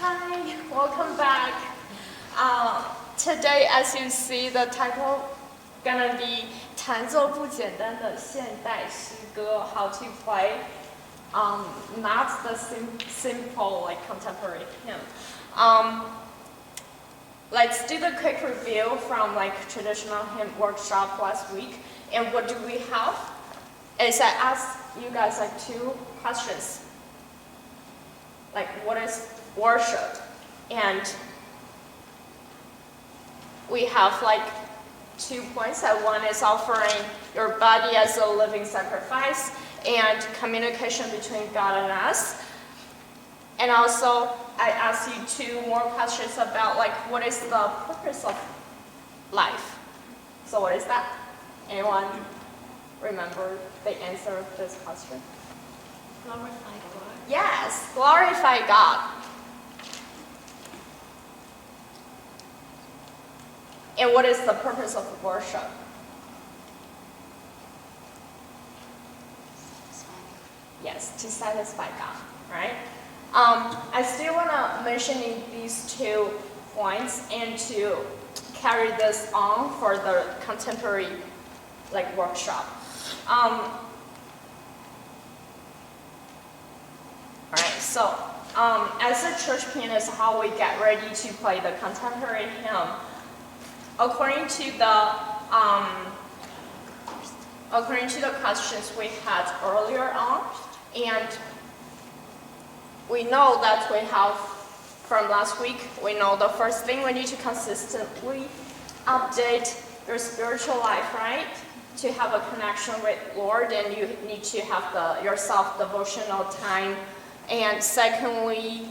Hi, welcome back. Today, as you see, the title gonna be 弹奏不简单的现代诗歌 How to play, not the simple like contemporary hymn. Let's do the quick review from like traditional hymn workshop last week. And what do we have? Is I asked you guys like two questions. Like what is worship? And we have like 2 points. One is offering your body as a living sacrifice and communication between God and us. And also I asked you 2 more questions about like what is the purpose of life. So what is that? Anyone remember the answer of this question? Glorify God. Yes, glorify God. And what is the purpose of worship? Yes, to satisfy God, right? I still want to mention these 2 points and to carry this on for the contemporary like workshop. Alright, so as a church pianist, how we get ready to play the contemporary hymn, according to the questions we had earlier on, and we know that we have from last week, we know the first thing we need to consistently update your spiritual life, right? To have a connection with Lord, and you need to have your self-devotional time. And secondly,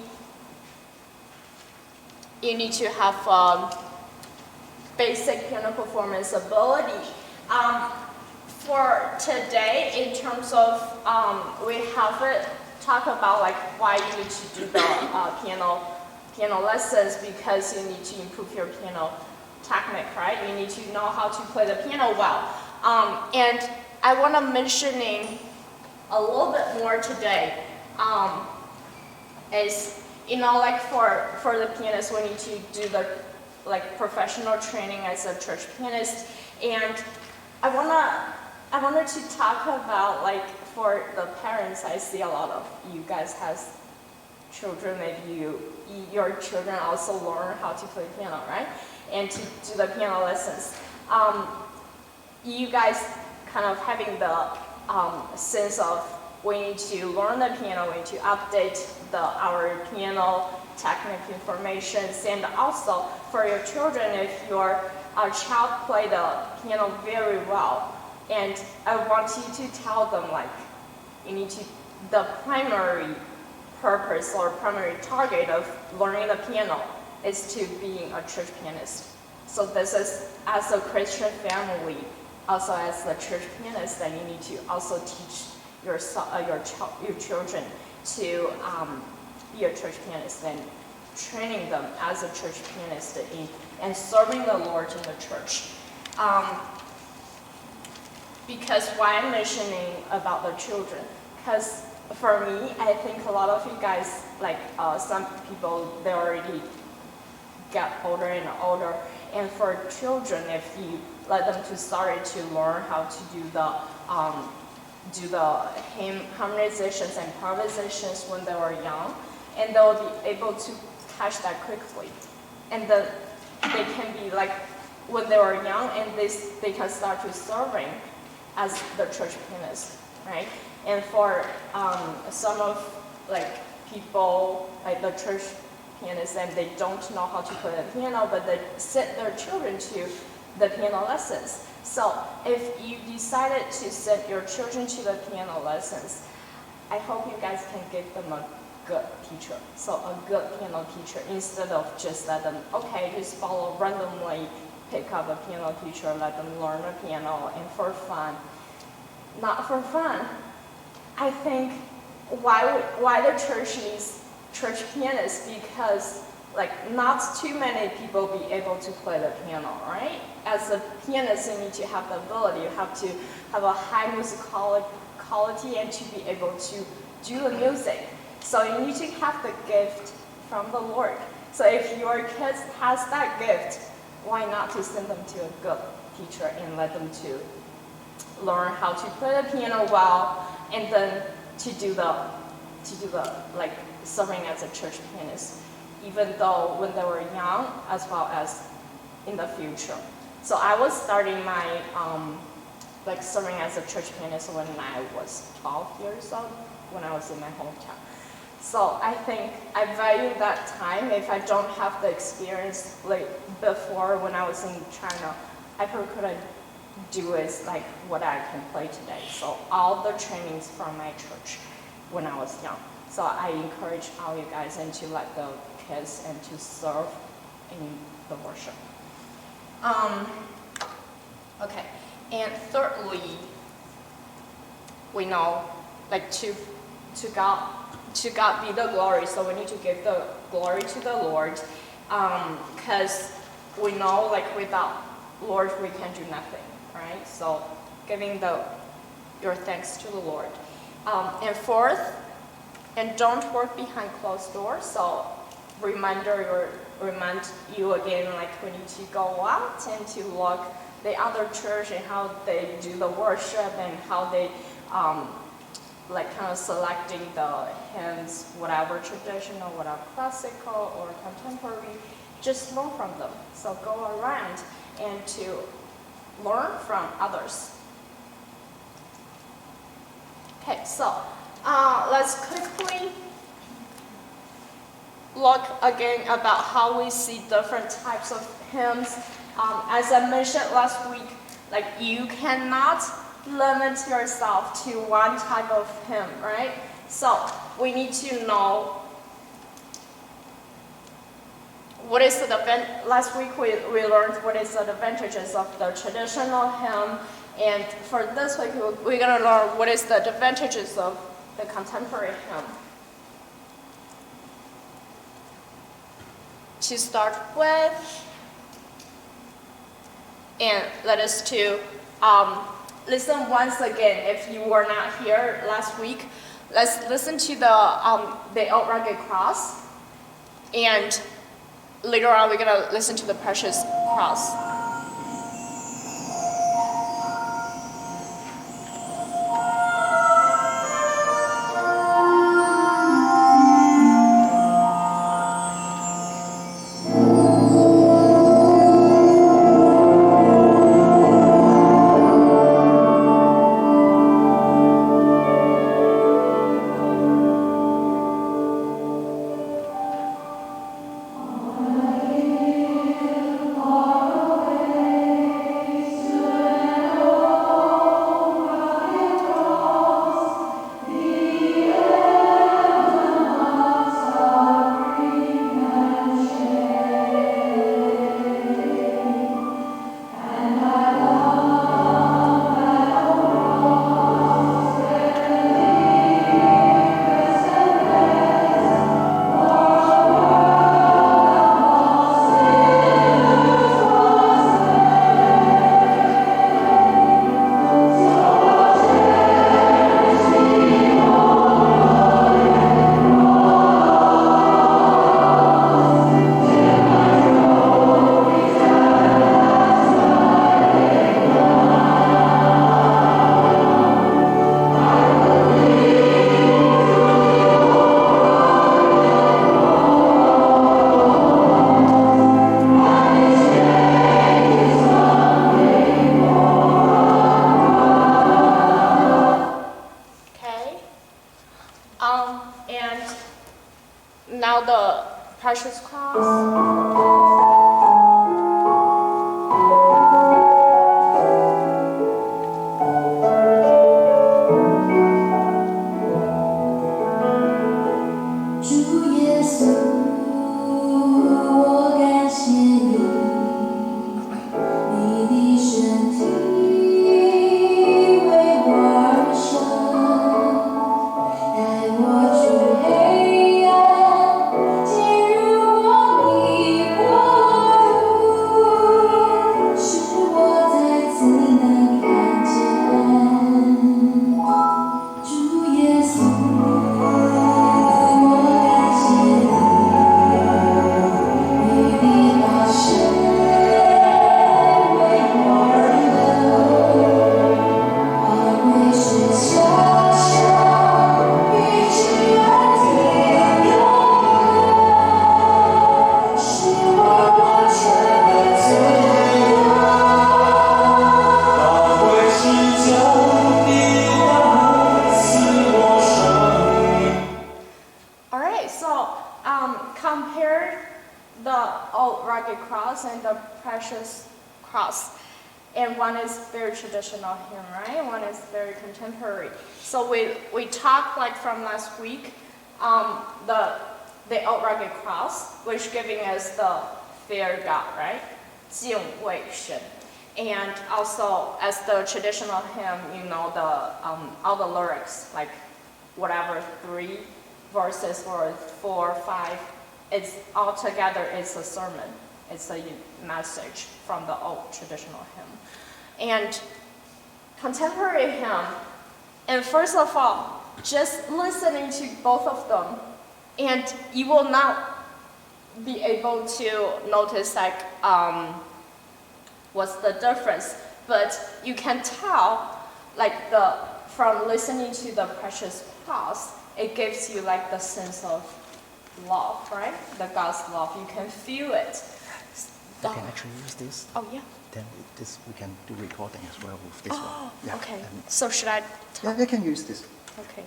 you need to have basic piano performance ability. For today, in terms of, we have it talk about like why you need to do the piano lessons, because you need to improve your piano technique, right? You need to know how to play the piano well. And I want to mentioning a little bit more today. Is like for the pianist, we need to do the like professional training as a church pianist, and I wanted to talk about like for the parents. I see a lot of you guys has children. Maybe your children also learn how to play piano, right? And to do the piano lessons. You guys kind of having the sense of we need to learn the piano, we need to update our piano technique information, and also for your children, if your child play the piano very well, and I want you to tell them like the primary purpose or primary target of learning the piano is to being a church pianist. So this is as a Christian family, also as a church pianist, that you need to also teach your children to be a church pianist and training them as a church pianist and serving the Lord in the church. Because why I'm mentioning about the children? Because for me, I think a lot of you guys, like some people, they already get older and older. And for children, if you let them to start to learn how to do the harmonizations and improvisations when they were young, and they'll be able to catch that quickly. And then they can be like, when they were young, and they can start to serving as the church pianist, right? And for some of like people, like the church pianists, and they don't know how to play the piano, but they send their children to the piano lessons. So if you decided to send your children to the piano lessons, I hope you guys can give them a good teacher. So a good piano teacher, instead of just let them, just follow randomly, pick up a piano teacher, let them learn the piano, and for fun. Not for fun. I think why the church needs church pianists, because like not too many people be able to play the piano, right? As a pianist, you need to have the ability, you have to have a high musicality and to be able to do the music. So you need to have the gift from the Lord. So if your kids has that gift, why not to send them to a good teacher and let them to learn how to play the piano well, and then to do the like serving as a church pianist, even though when they were young as well as in the future. So I was starting my like serving as a church pianist when I was 12 years old, when I was in my hometown. So I think I value that time. If I don't have the experience like before when I was in China, I probably couldn't do is like what I can play today. So all the trainings from my church when I was young. So I encourage all you guys and to let the kids and to serve in the worship. Okay, and thirdly, we know like to God be the glory. So we need to give the glory to the Lord, because we know like without Lord we can do nothing, right? So giving your thanks to the Lord. And fourth, and don't work behind closed doors. So remind you again, like we need to go out and to look the other church and how they do the worship and how they like kind of selecting the hymns, whatever traditional, whatever classical or contemporary, just learn from them. So go around and to learn from others. Okay, so let's quickly look again about how we see different types of hymns. As I mentioned last week, like you cannot limit yourself to one type of hymn, right? So we need to know what is the last week we learned what is the advantages of the traditional hymn, and for this week we're going to learn what is the advantages of the contemporary hymn. To start with, and let us to listen once again. If you were not here last week, let's listen to the Old Rugged Cross, and later on we're gonna listen to the Precious Cross. And now the Precious Cross. compare the old rugged cross and the precious cross. And one is very traditional hymn, right? One is very contemporary. So we talked like from last week, the old rugged cross, which giving us the fear God, right? 敬畏神. And also as the traditional hymn, you know all the lyrics, like whatever 3 verses or 4, 5, it's all together. It's a sermon. It's a message from the old traditional hymn. And contemporary hymn, and first of all, just listening to both of them, and you will not be able to notice like what's the difference, but you can tell like from listening to the precious cross, it gives you like the sense of love, right? The God's love, you can feel it. You can actually use this. Oh yeah. Then we can do recording as well with this one. Yeah. Okay. So should I? Yeah, you can use this. Okay.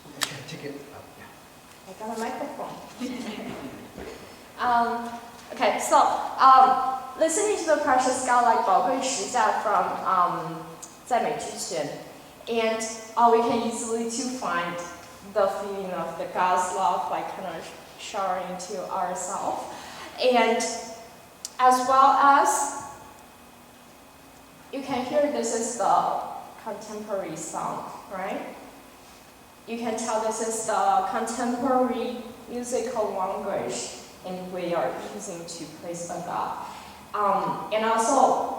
You can take it up. Yeah. I got a microphone. Okay, so listening to the precious God like 宝贵实价 from 在美之前, and we can easily to find the feeling of the God's love, like kind of showering to ourselves, and as well as you can hear this is the contemporary song, right? You can tell this is the contemporary musical language and we are using to praise the God. And also,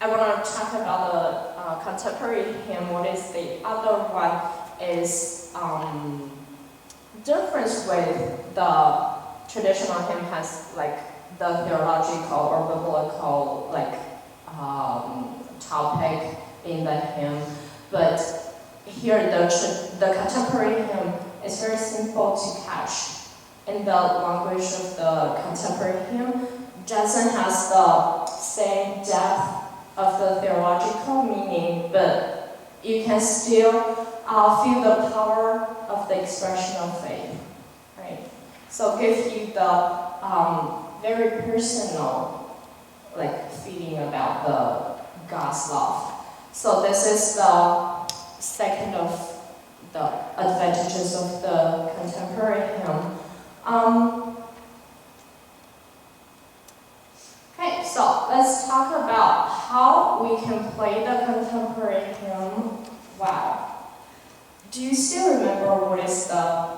I want to talk about the contemporary hymn. What is the other one is difference with the traditional hymn has like the theological or biblical like topic in the hymn, but here the contemporary hymn is very simple to catch. In the language of the contemporary hymn, doesn't have the same depth of the theological meaning, but you can still feel the power of the expression of faith, right? So give you the very personal like feeling about the God's love. So this is the second of the advantages of the contemporary hymn. Okay, so let's talk about how we can play the contemporary hymn well. Do you still remember what is the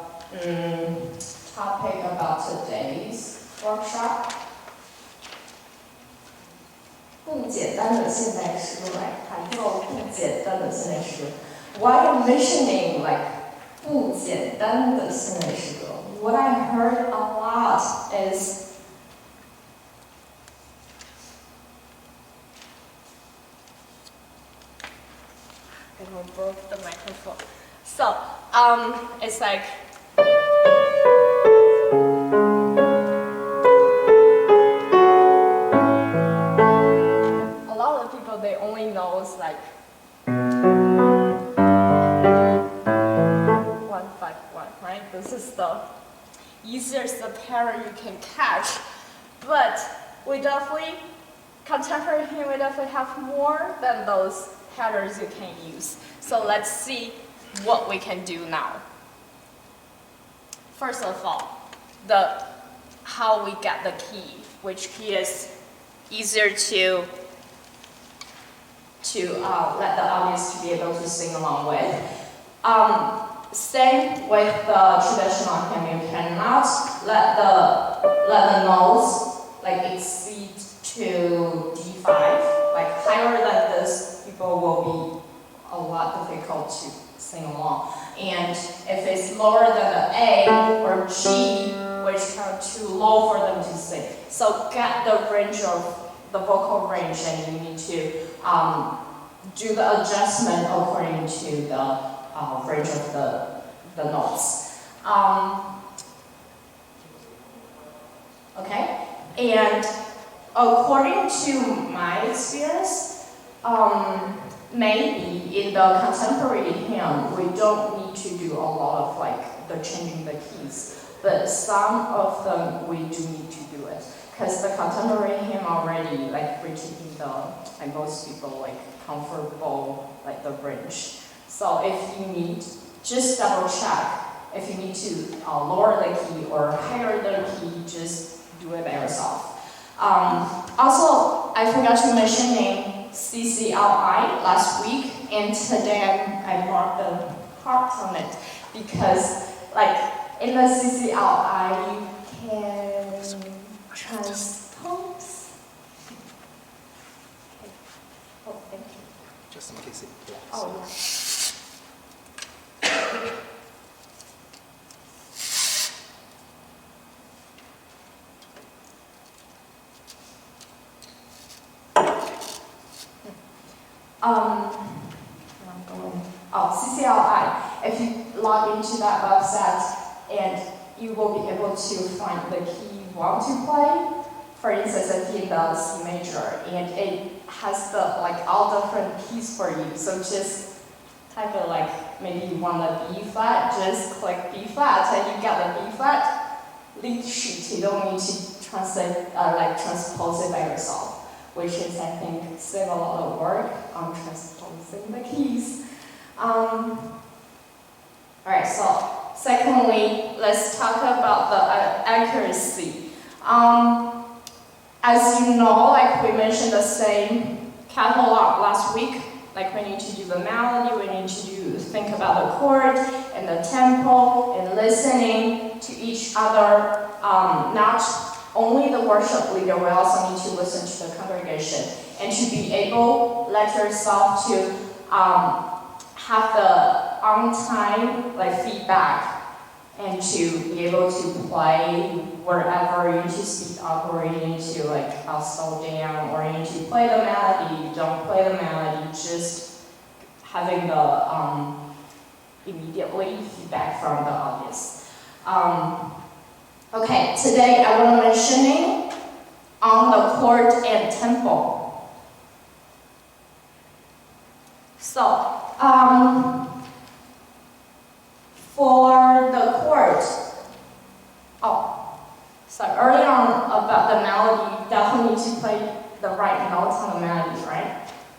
topic about today's workshop? 不简单的现代诗来弹奏不简单的现代诗。Why am mentioning like 不简单的现代诗歌? What I heard a lot is I broke the microphone. So it's like a lot of people they only knows like 151, right? This is the easiest pattern you can catch, but we definitely contemporary hymn we definitely have more than those patterns you can use. So let's see what we can do now. First of all, how we get the key, which key is easier to let the audience to be able to sing along with. Same with the traditional hymn, you cannot let the notes like exceed to D5. Like higher than this, people will be a lot difficult to sing along. And if it's lower than the A or G, which are too low for them to sing. So get the range of the vocal range, and you need to do the adjustment according to the range of the notes. Okay, and according to my experience, maybe in the contemporary hymn, we don't need to do a lot of like the changing the keys. But some of them we do need to do it because the contemporary hymn already like reaching the like most people like comfortable like the range. So if you need, just double check. If you need to lower the key or higher the key, just do it by yourself. Also, I forgot to mention CCLI last week, and today I marked the part on it because, like, in the CCLI you can transpose. Okay. Oh, thank you. Just in case it blocks. Oh, yeah. CCLI. If you log into that website, and you will be able to find the key you want to play. For instance, a key in the C major, and it has the like all different keys for you. So just type it like maybe you want a B flat, just click B flat, and you get the B flat lead sheet. You don't need to translate transpose it by yourself, which is I think save a lot of work on transposing the keys. Alright, so secondly, let's talk about the accuracy. As you know, like we mentioned the same catalog last week, like we need to do the melody, we need to think about the chord and the tempo and listening to each other, not only the worship leader, we also need to listen to the congregation and to be able, let yourself to have the on-time feedback and to be able to play wherever you need to speed up or you need to slow down or you need to play the melody, don't play the melody, just having the immediately feedback from the audience. Okay, today I want to mentioning on the chord and tempo. So, for the chord, early on about the melody, you definitely need to play the right notes on the melody, right?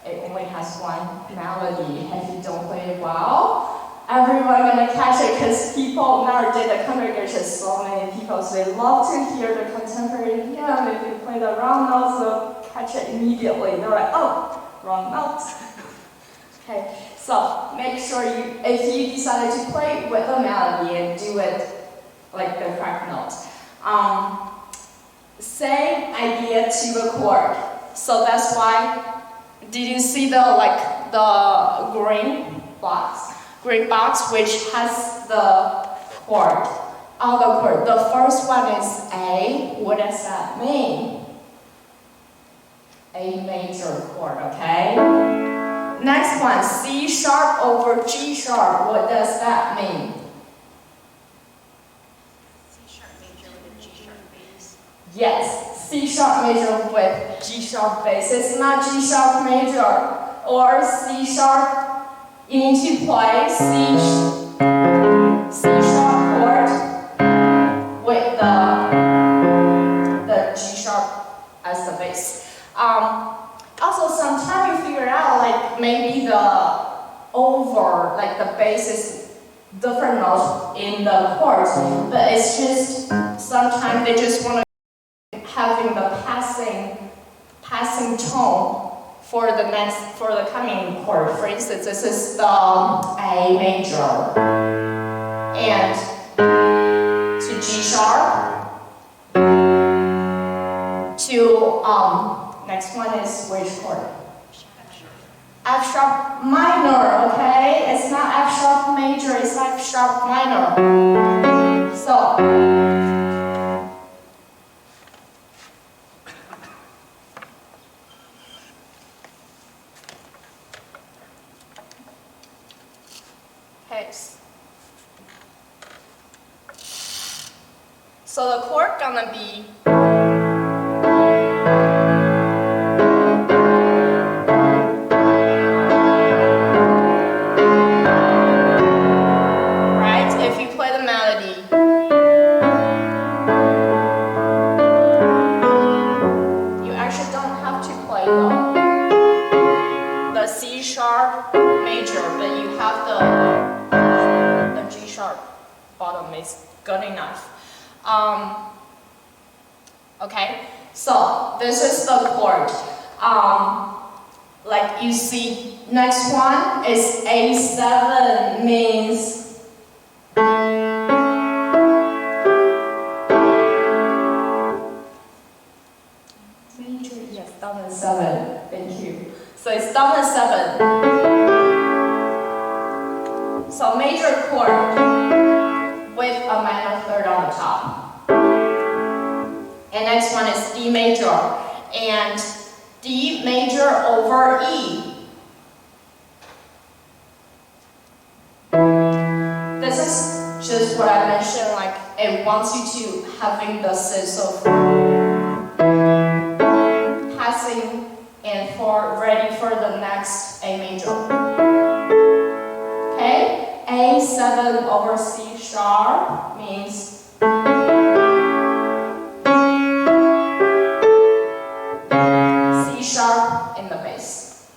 It only has one melody. If you don't play it well, everyone gonna catch it because people nowadays, the congregation, so many people, so they love to hear the contemporary hymn. If you play the wrong notes, they'll catch it immediately. They're like, oh, wrong note. Okay, so make sure if you decided to play with the melody and do it like the correct note. Same idea to the chord. So that's why, did you see the green box? Green box which has the chord. All the chord. The first one is A. What does that mean? A major chord, okay? Next one, C sharp over G sharp. What does that mean? C sharp major with a G sharp bass. Yes, C sharp major with G sharp bass. It's not G sharp major or C sharp. You need to play C sharp chord with the G sharp as the bass. Also, sometimes you figure out maybe the bass is different notes in the chords, but it's just sometimes they just want to having the passing tone for the coming chord. For instance, this is the A major and to G sharp to next one is which chord? F sharp minor, okay? It's not F sharp major, it's F sharp minor. So, okay. So the chord gonna be Okay, so this is the chord. Like you see, next one is A7 means major, yes, dominant 7. Thank you. So it's dominant 7. So major chord with a minor third on the top. And next one is D major. And D major over E. This is just what I mentioned, like it wants you to having the sense of passing and ready for the next A major. Okay? A7 over C sharp means C sharp in the bass.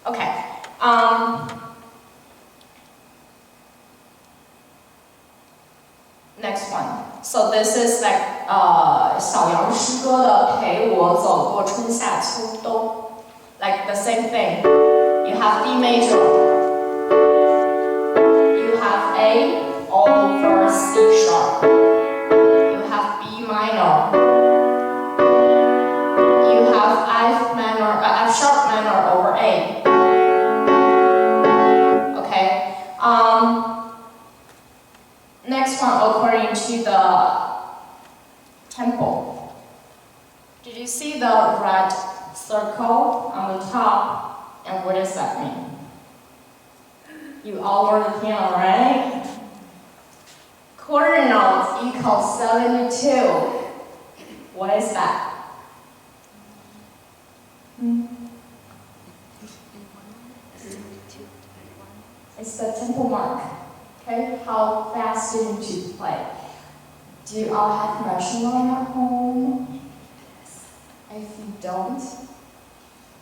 Okay. Next one. So this is like 小杨诗歌的陪我走过春夏秋冬. Like the same thing. You have D major. You have A over C sharp. You have B minor. You have F sharp minor over A. Okay. Next one, according to the tempo. Did you see the red circle on the top? And what does that mean? You all learned the piano, right? Quarter notes equals 72. What is that? It's the tempo mark. Okay, how fast do you need to play? Do you all have metronome at home? If you don't,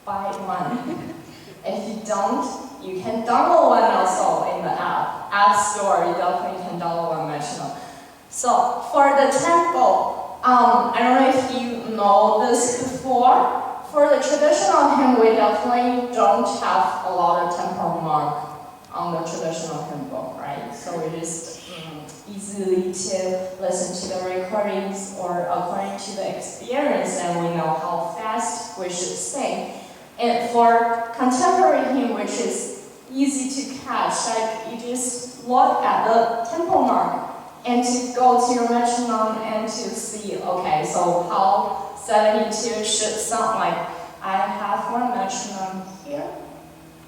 buy one. If you don't, you can download one also in the app store. You definitely can download one metronome. So for the tempo, I don't know if you know this before. For the traditional hymn, we definitely don't have a lot of tempo mark on the traditional hymn book, right? So we just easily to listen to the recordings or according to the experience, and we know how fast we should sing. And for contemporary hymn, which is easy to catch, like you just look at the tempo mark and to go to your metronome and to see, okay, so how 72 should sound like. I have one metronome here,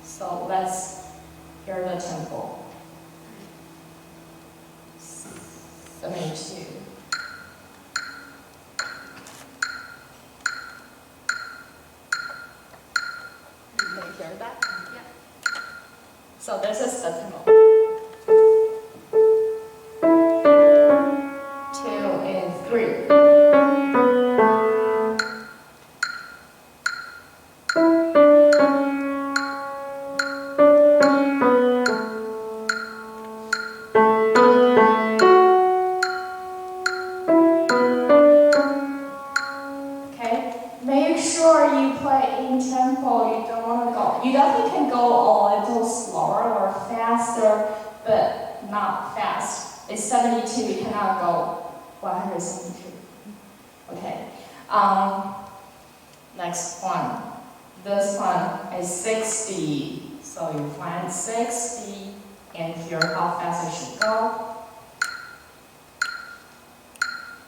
so let's hear the tempo. 72. Can you hear that? Yeah. So this is the tempo. 2 and 3. You definitely can go a little slower or faster, but not fast. It's 72, you cannot go 172. Okay. Next one. This one is 60. So you find 60 and hear how fast it should go.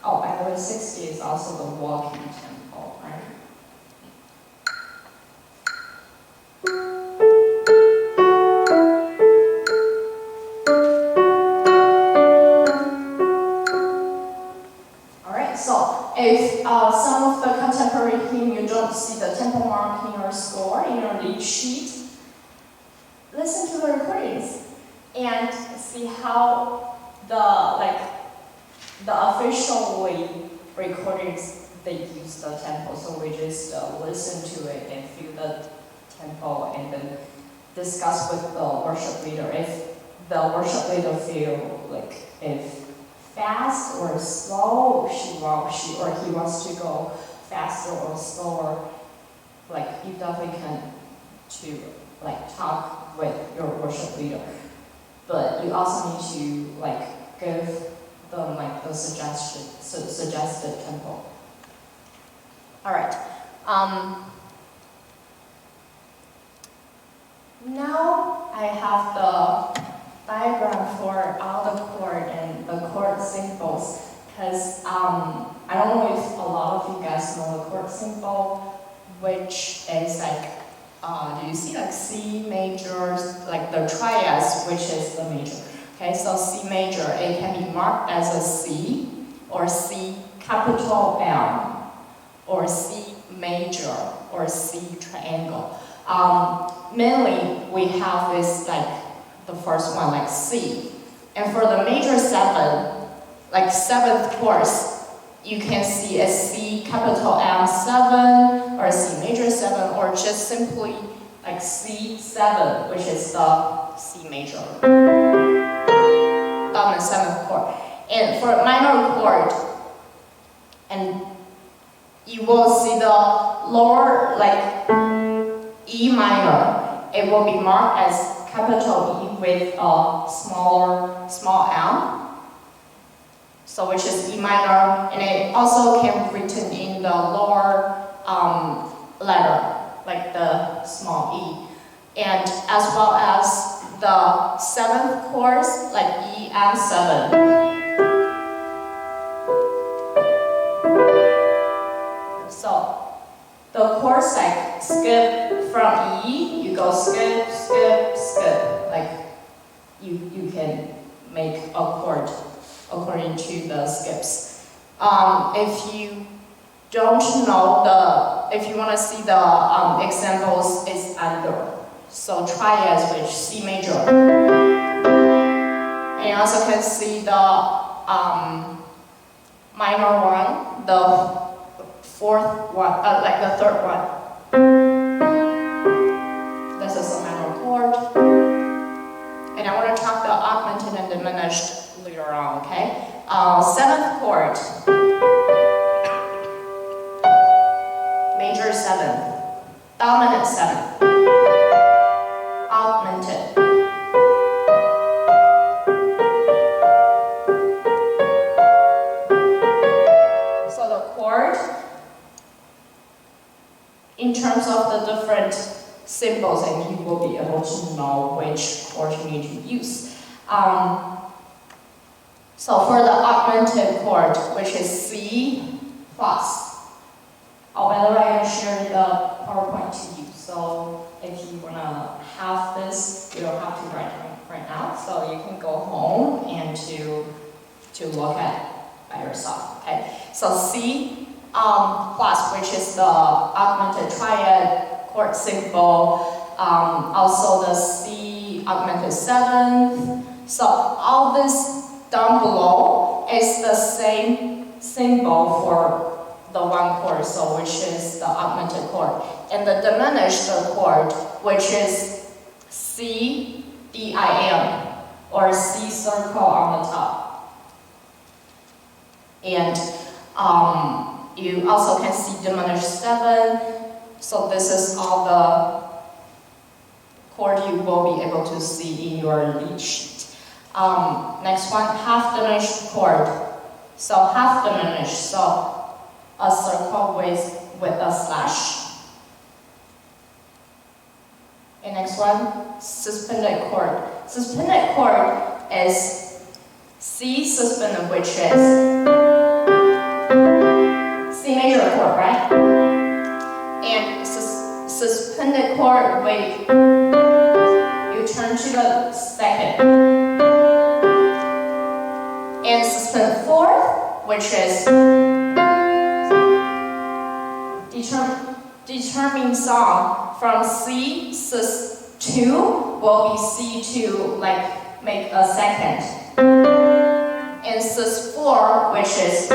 Oh, by the way, 60 is also the walking tempo, right? If some of the contemporary hymn you don't see the tempo mark in your score, in your lead sheet, listen to the recordings and see how the officially recordings they use the tempo. So we just listen to it and feel the tempo and then discuss with the worship leader if the worship leader feel like if fast or slow she or he wants to go faster or slower, like you definitely can to like talk with your worship leader. But you also need to like give them like the suggested tempo. All right. Now I have the diagram for all the chord and the chord symbols, because I don't know if a lot of you guys know the chord symbol, which is like, do you see like C major, like the triads, which is the major. Okay, so C major, it can be marked as a C, or C capital M, or C major, or C triangle. Mainly we have this like the first one like C, and for the major 7, like 7th chords, you can see a C capital M7 or C major 7, or just simply like C7, which is the C major dominant 7th chord. And for minor chord, and you will see the lower like E minor, it will be marked as capital E with a small m, so which is E minor, and it also can be written in the lower letter, like the small e, and as well as the 7th chords, like E M7. So the chords like skip from E, you go skip, skip, skip. Like you can make a chord according to the skips. If you don't know if you want to see the examples, is under. So triads, which C major. And you also can see the minor one, the 4th one, like the 3rd one. This is a minor chord. And I want to talk the augmented and diminished later on, okay? 7th chord. Major 7. Dominant 7. Augmented. So the chord, in terms of the different symbols, and you will be able to know which chord you need to use. So for the augmented chord, which is C plus. Oh, by the way, I shared the PowerPoint to you. So if you want to have this, you don't have to write right now. So you can go home and to look at by yourself. Okay. So C plus, which is the augmented triad chord symbol. Also the C augmented 7th. So all this down below is the same symbol for the one chord, so which is the augmented chord. And the diminished chord, which is C, D-I-M, or C circle on the top. And you also can see diminished 7. So this is all the chord you will be able to see in your lead sheet. Next one, half diminished chord. So half diminished, so a circle with a slash. And next one, suspended chord. Suspended chord is C suspended, which is C major chord, right? And suspended chord, wait, you turn to the 2nd. And suspended 4th, which is determining song from C sus2 will be C2, like make a 2nd. And sus4, which is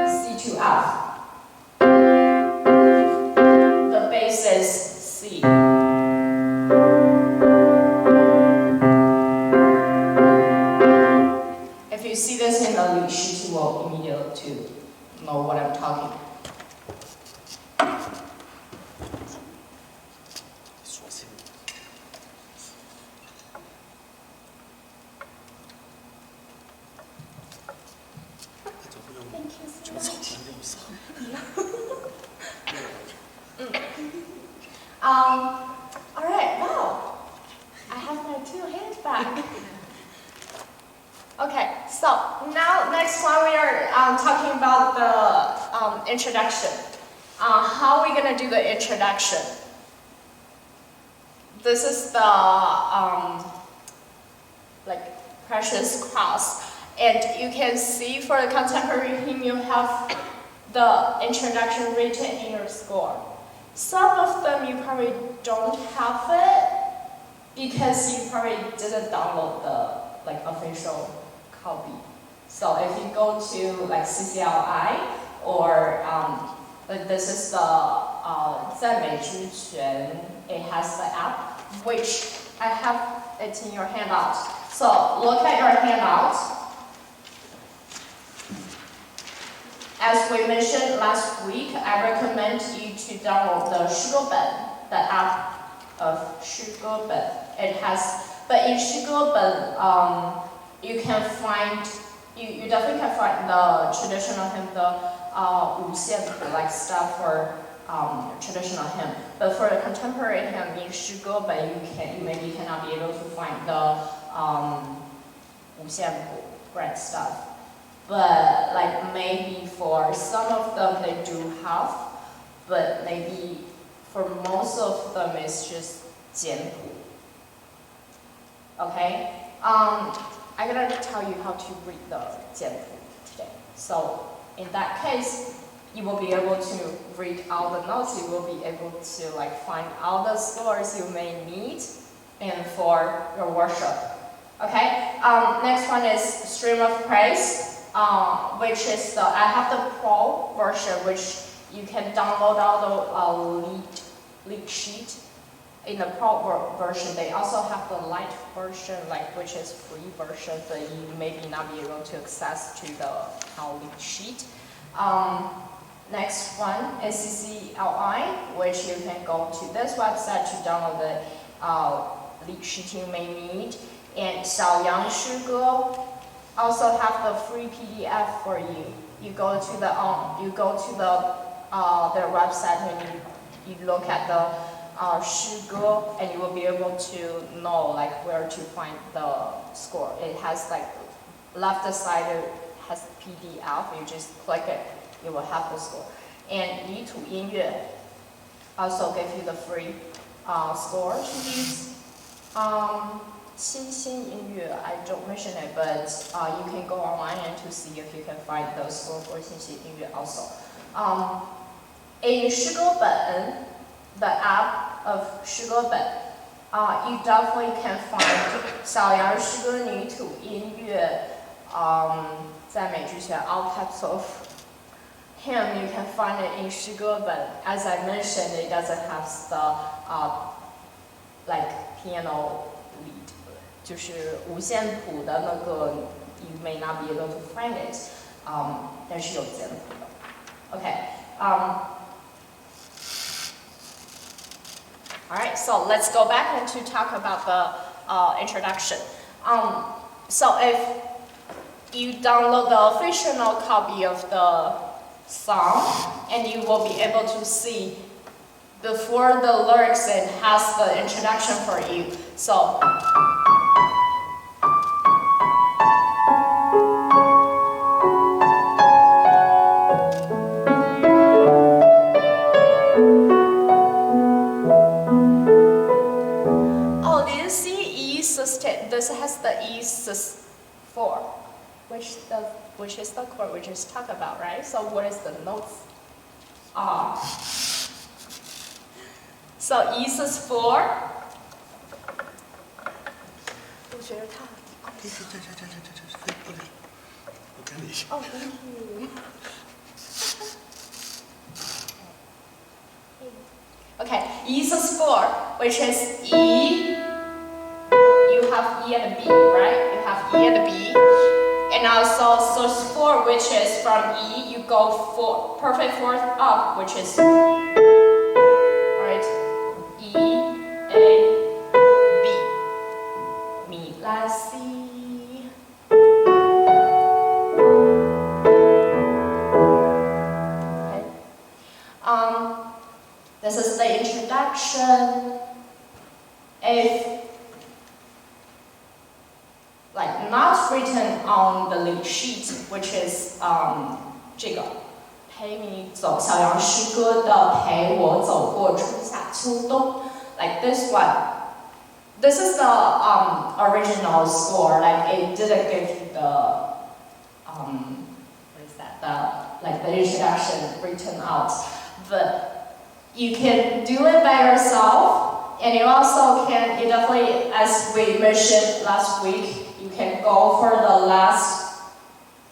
C2F. The bass is C. If you see this in the lead sheet, you will media to know what I'm talking. All right, wow. I have my 2 hands back. Okay, so now next one we are talking about the introduction. How are we gonna do the introduction? This is the like precious cross, and you can see for the contemporary hymn you have the introduction written in your score. Some of them you probably don't have it because you probably didn't download the like official copy. So if you go to like CCLI or like this is the 赞美之泉, it has the app which I have it in your handout. So look at your handout. As we mentioned last week, I recommend you to download the 诗歌本, the app of 诗歌本. It has, but in 诗歌本, you can find, you definitely can find the traditional hymn, the 五线谱, like stuff for traditional hymn. But for the contemporary hymn in 诗歌本, you maybe cannot be able to find the 五线谱, right stuff. But like maybe for some of them they do have, but maybe for most of them it's just 简谱. Okay? I'm gonna tell you how to read the 简谱 today. So in that case, you will be able to read all the notes, you will be able to like find all the scores you may need and for your worship. Okay? Next one is Stream of Praise. Which is I have the Pro version, which you can download all the lead sheet. In the Pro version, they also have the light version, like which is free version, but you maybe not be able to access to the lead sheet. Next one is CCLI, which you can go to this website to download the lead sheet you may need. And 小羊诗歌 also have the free PDF for you. You go to the their website and you look at the 诗歌 and you will be able to know like where to find the score. It has like left side has PDF. You just click it, you will have the score. And 泥土音乐 also give you the free score to use. 新兴音乐 I don't mention it, but you can go online and to see if you can find the score for 新兴音乐 also. In 诗歌本, the app of 诗歌本, you definitely can find 小羊诗歌泥土音乐, 赞美之泉 all types of hymn. You can find it in 诗歌本. As I mentioned, it doesn't have the like piano lead. 就是五线谱的那个 you may not be able to find it, 但是有简谱的. Okay. Alright, so let's go back and to talk about the introduction. So if you download the official copy of the song, and you will be able to see before the lyrics it has the introduction for you. So this has the E sus4, which is the chord we just talked about, right? So what is the notes? So E sus4. 我觉得它。Oh, thank you. Okay, E sus4, which is E. You have E and B, right? You have E and B, And also source 4, which is from E, you go perfect fourth up, which is right, E, A, B, Mi, La, Si. Okay. This is the introduction. If like not written on the lead sheet, which is 这个陪你走小杨诗歌的陪我走过春夏秋冬 like this one. This is the original score. Like it didn't give you the what is that? The introduction written out, but you can do it by yourself, and you also can. You definitely, as we mentioned last week, you can go for the last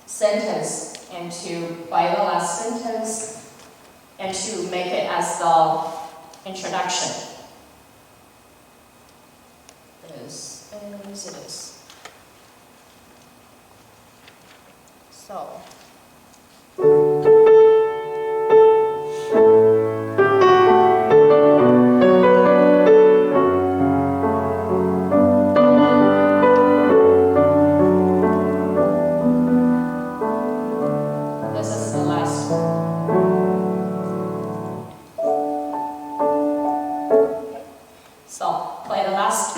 sentence and to play the last sentence and to make it as the introduction. This is this. So. So play the last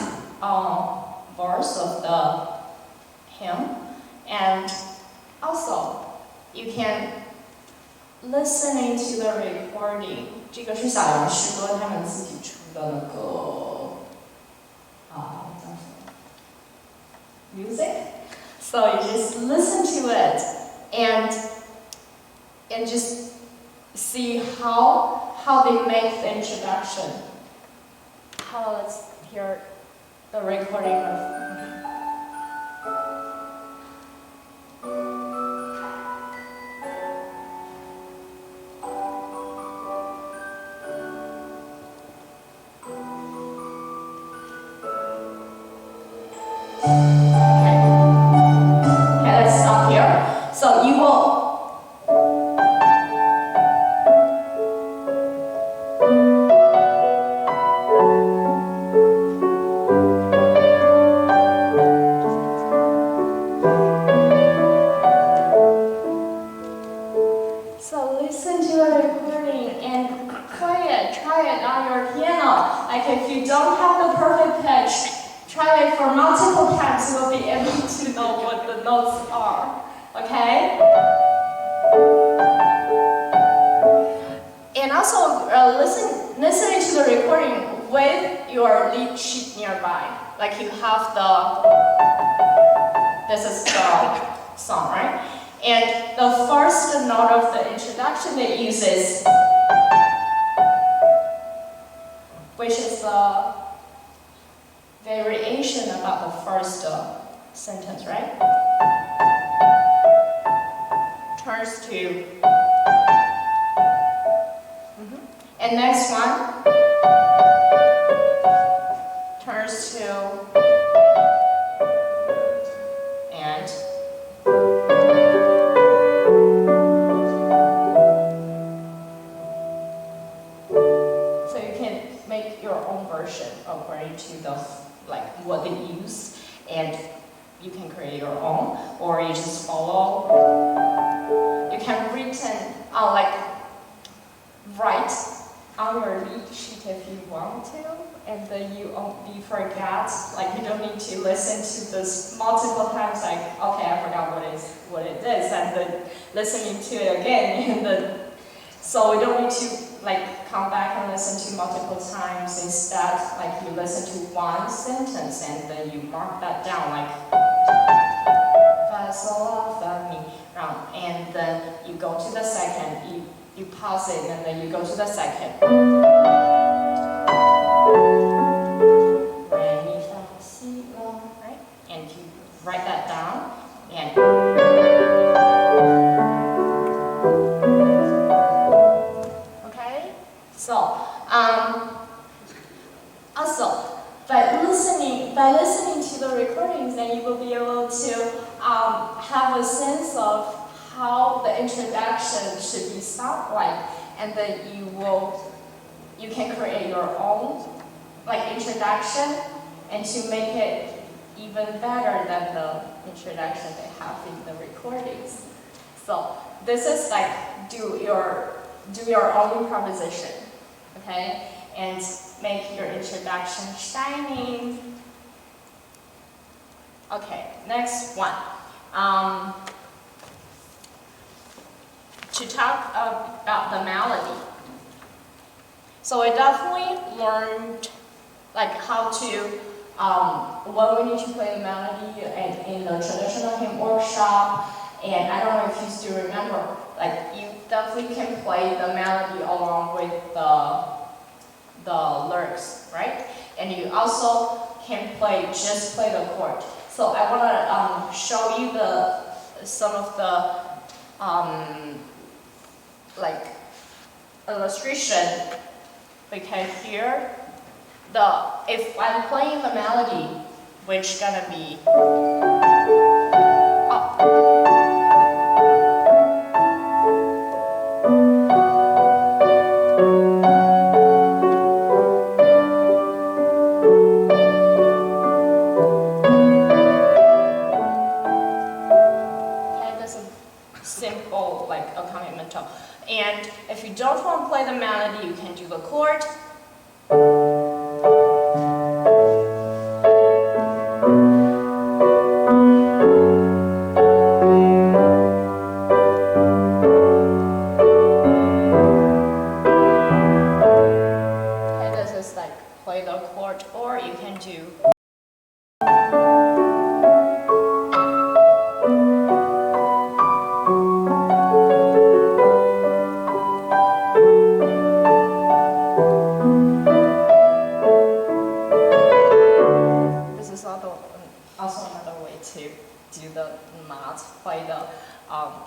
verse of the hymn, and also you can listening to the recording. 这个是小杨诗歌他们自己出的那个叫什么 music. So you just listen to it and just see how they make the introduction. Let's hear the recording of. Okay, let's stop here. So you will. So listen to the recording and try it on your piano. Like if you don't have the perfect pitch, try it for multiple times. You will be able to know what the notes are. Okay? And also listening to the recording with your lead sheet nearby. Like you have this is the song, right? And the first note of the introduction it uses, which is the variation about the first sentence, right? Turns to, and next one turns to, and so you can make your own version according to the what they use, and you can create your own, or you just follow. You can write on your lead sheet if you want to, and then you forget. Like you don't need to listen to this multiple times. Like okay, I forgot what it is, and then listening to it again, and then so we don't need to come back and listen to multiple times. Instead, you listen to one sentence and then you mark that down, like fa sol la fa mi, and then you go to the second. You pause it and then you go to the second. Re mi fa si la, right? And you write that down and. So, also, by listening to the recordings, then you will be able to have a introduction should be sound like, and then you can create your own like introduction and to make it even better than the introduction they have in the recordings. So this is like do your own improvisation, okay, and make your introduction shining. Okay, next one. To talk about the melody. So I definitely learned like how to when we need to play the melody and in the traditional hymn workshop. And I don't know if you still remember, like you definitely can play the melody along with the lyrics, right? And you also can just play the chord. So I want to show you some of the like illustration, because here if I'm playing the melody, which gonna be simple like accompaniment. And if you don't want to play the melody, you can do the chord. Okay, this is like play the chord, or you can do. Also another way to do the notes, play the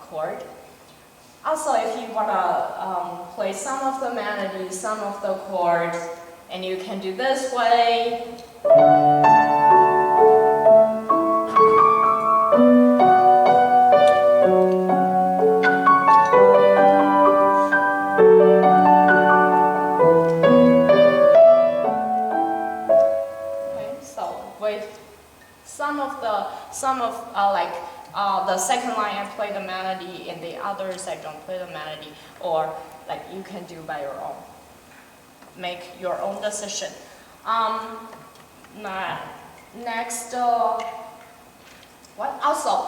chord. Also, if you want to play some of the melody, some of the chords, and you can do this way. Okay, so with some of the second line I play the melody, and the others I don't play the melody, or like you can do by your own. Make your own decision. Next, what also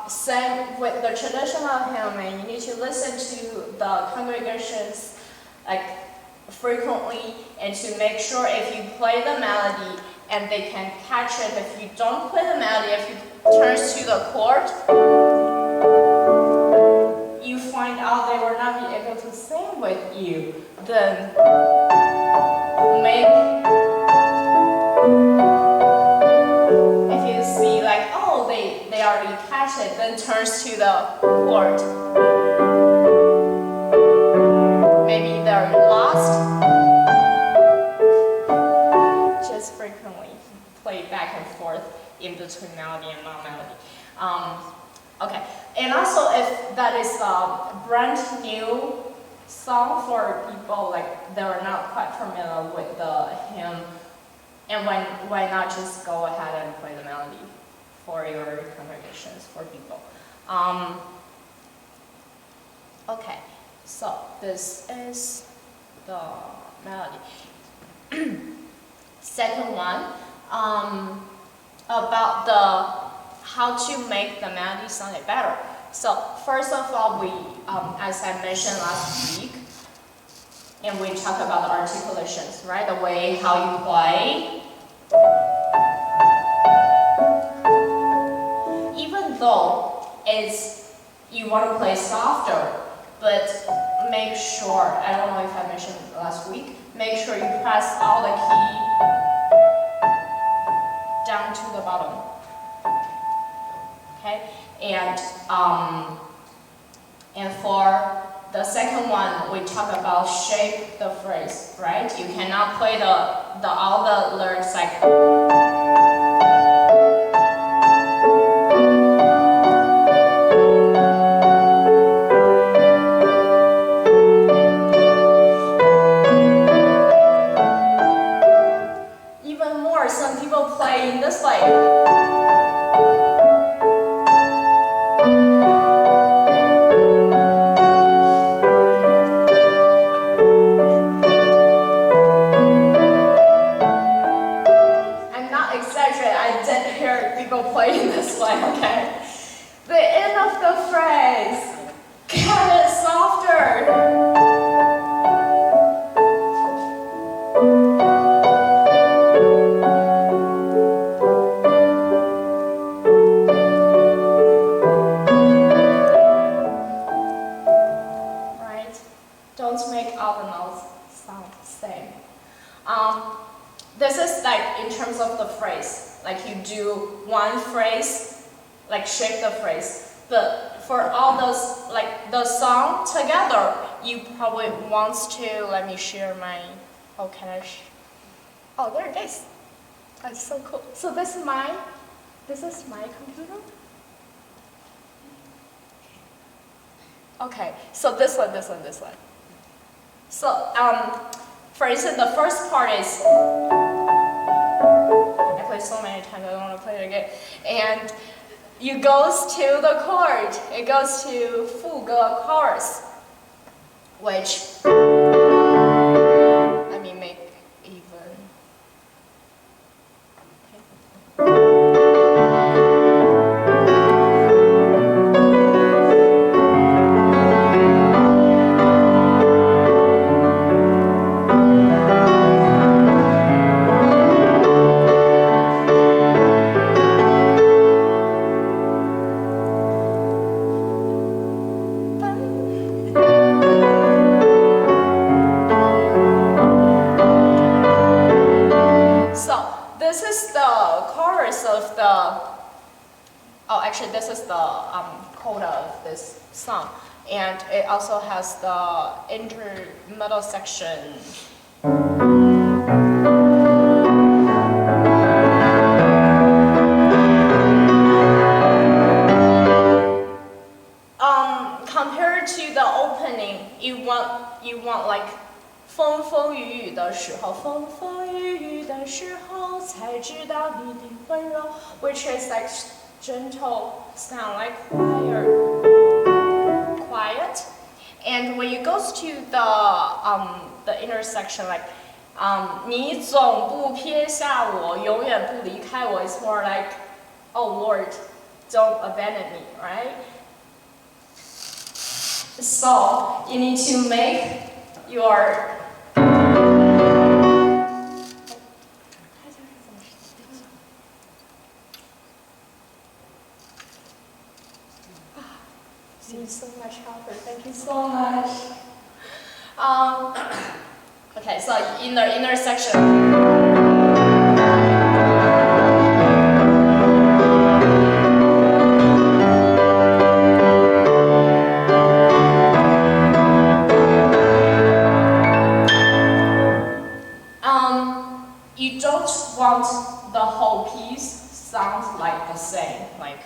same with the traditional hymn, and you need to listen to the congregations like frequently, and to make sure if you play the melody and they can catch it. If you don't play the melody, if you turn to the chord, you find out they will not be able to sing with you, then if you see like, oh, they already catch it, then turns to the chord. Maybe they're lost. Just frequently play back and forth in between melody and non-melody. Okay, and also if that is a brand new song for people like they're not quite familiar with the hymn, and why not just go ahead and play the melody for your congregations, for people. Okay, so this is the melody. Second one, about how to make the melody sound better. So first of all, we, as I mentioned last week, and we talked about the articulations, right? The way how you play. Even though you want to play softer, but make sure, I don't know if I mentioned last week, make sure you press all the key down to the bottom. Okay, and for the second one, we talk about shape the phrase, right? You cannot play all the lyrics like. all the notes sound the same. This is like in terms of the phrase, like you do one phrase, like shape the phrase. But for all those, like the song together, you probably want to, let me share my, oh, can I, oh, there it is. That's so cool. So this is my computer. Okay, so this one. So, for instance, the first part is, I played so many times, I don't want to play it again. And it goes to the chord. It goes to 副歌 chorus, which, let me make even. This is the chorus of the, oh, actually this is the coda of this song. And it also has the middle section. Compared to the opening, you want like 风风雨雨的时候，风风雨雨的时候，才知道你的温柔 ，which is like gentle sound, like quiet. And when it goes to the intersection, like 你总不撇下我，永遠不離開我 it's more like, oh Lord, don't abandon me, right? So you need to make your so much helper. Thank you so much. Okay, so in the intersection. You don't want the whole piece sounds like the same, like.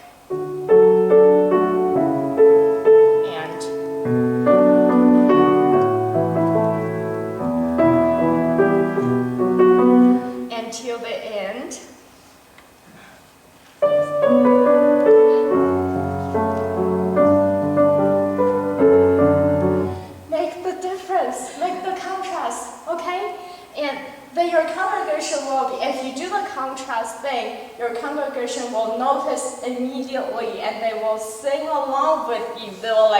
Until the end. Make the difference, make the contrast, okay? And then your congregation will be, if you do the contrast thing, your congregation will notice immediately and they will sing along with you. They will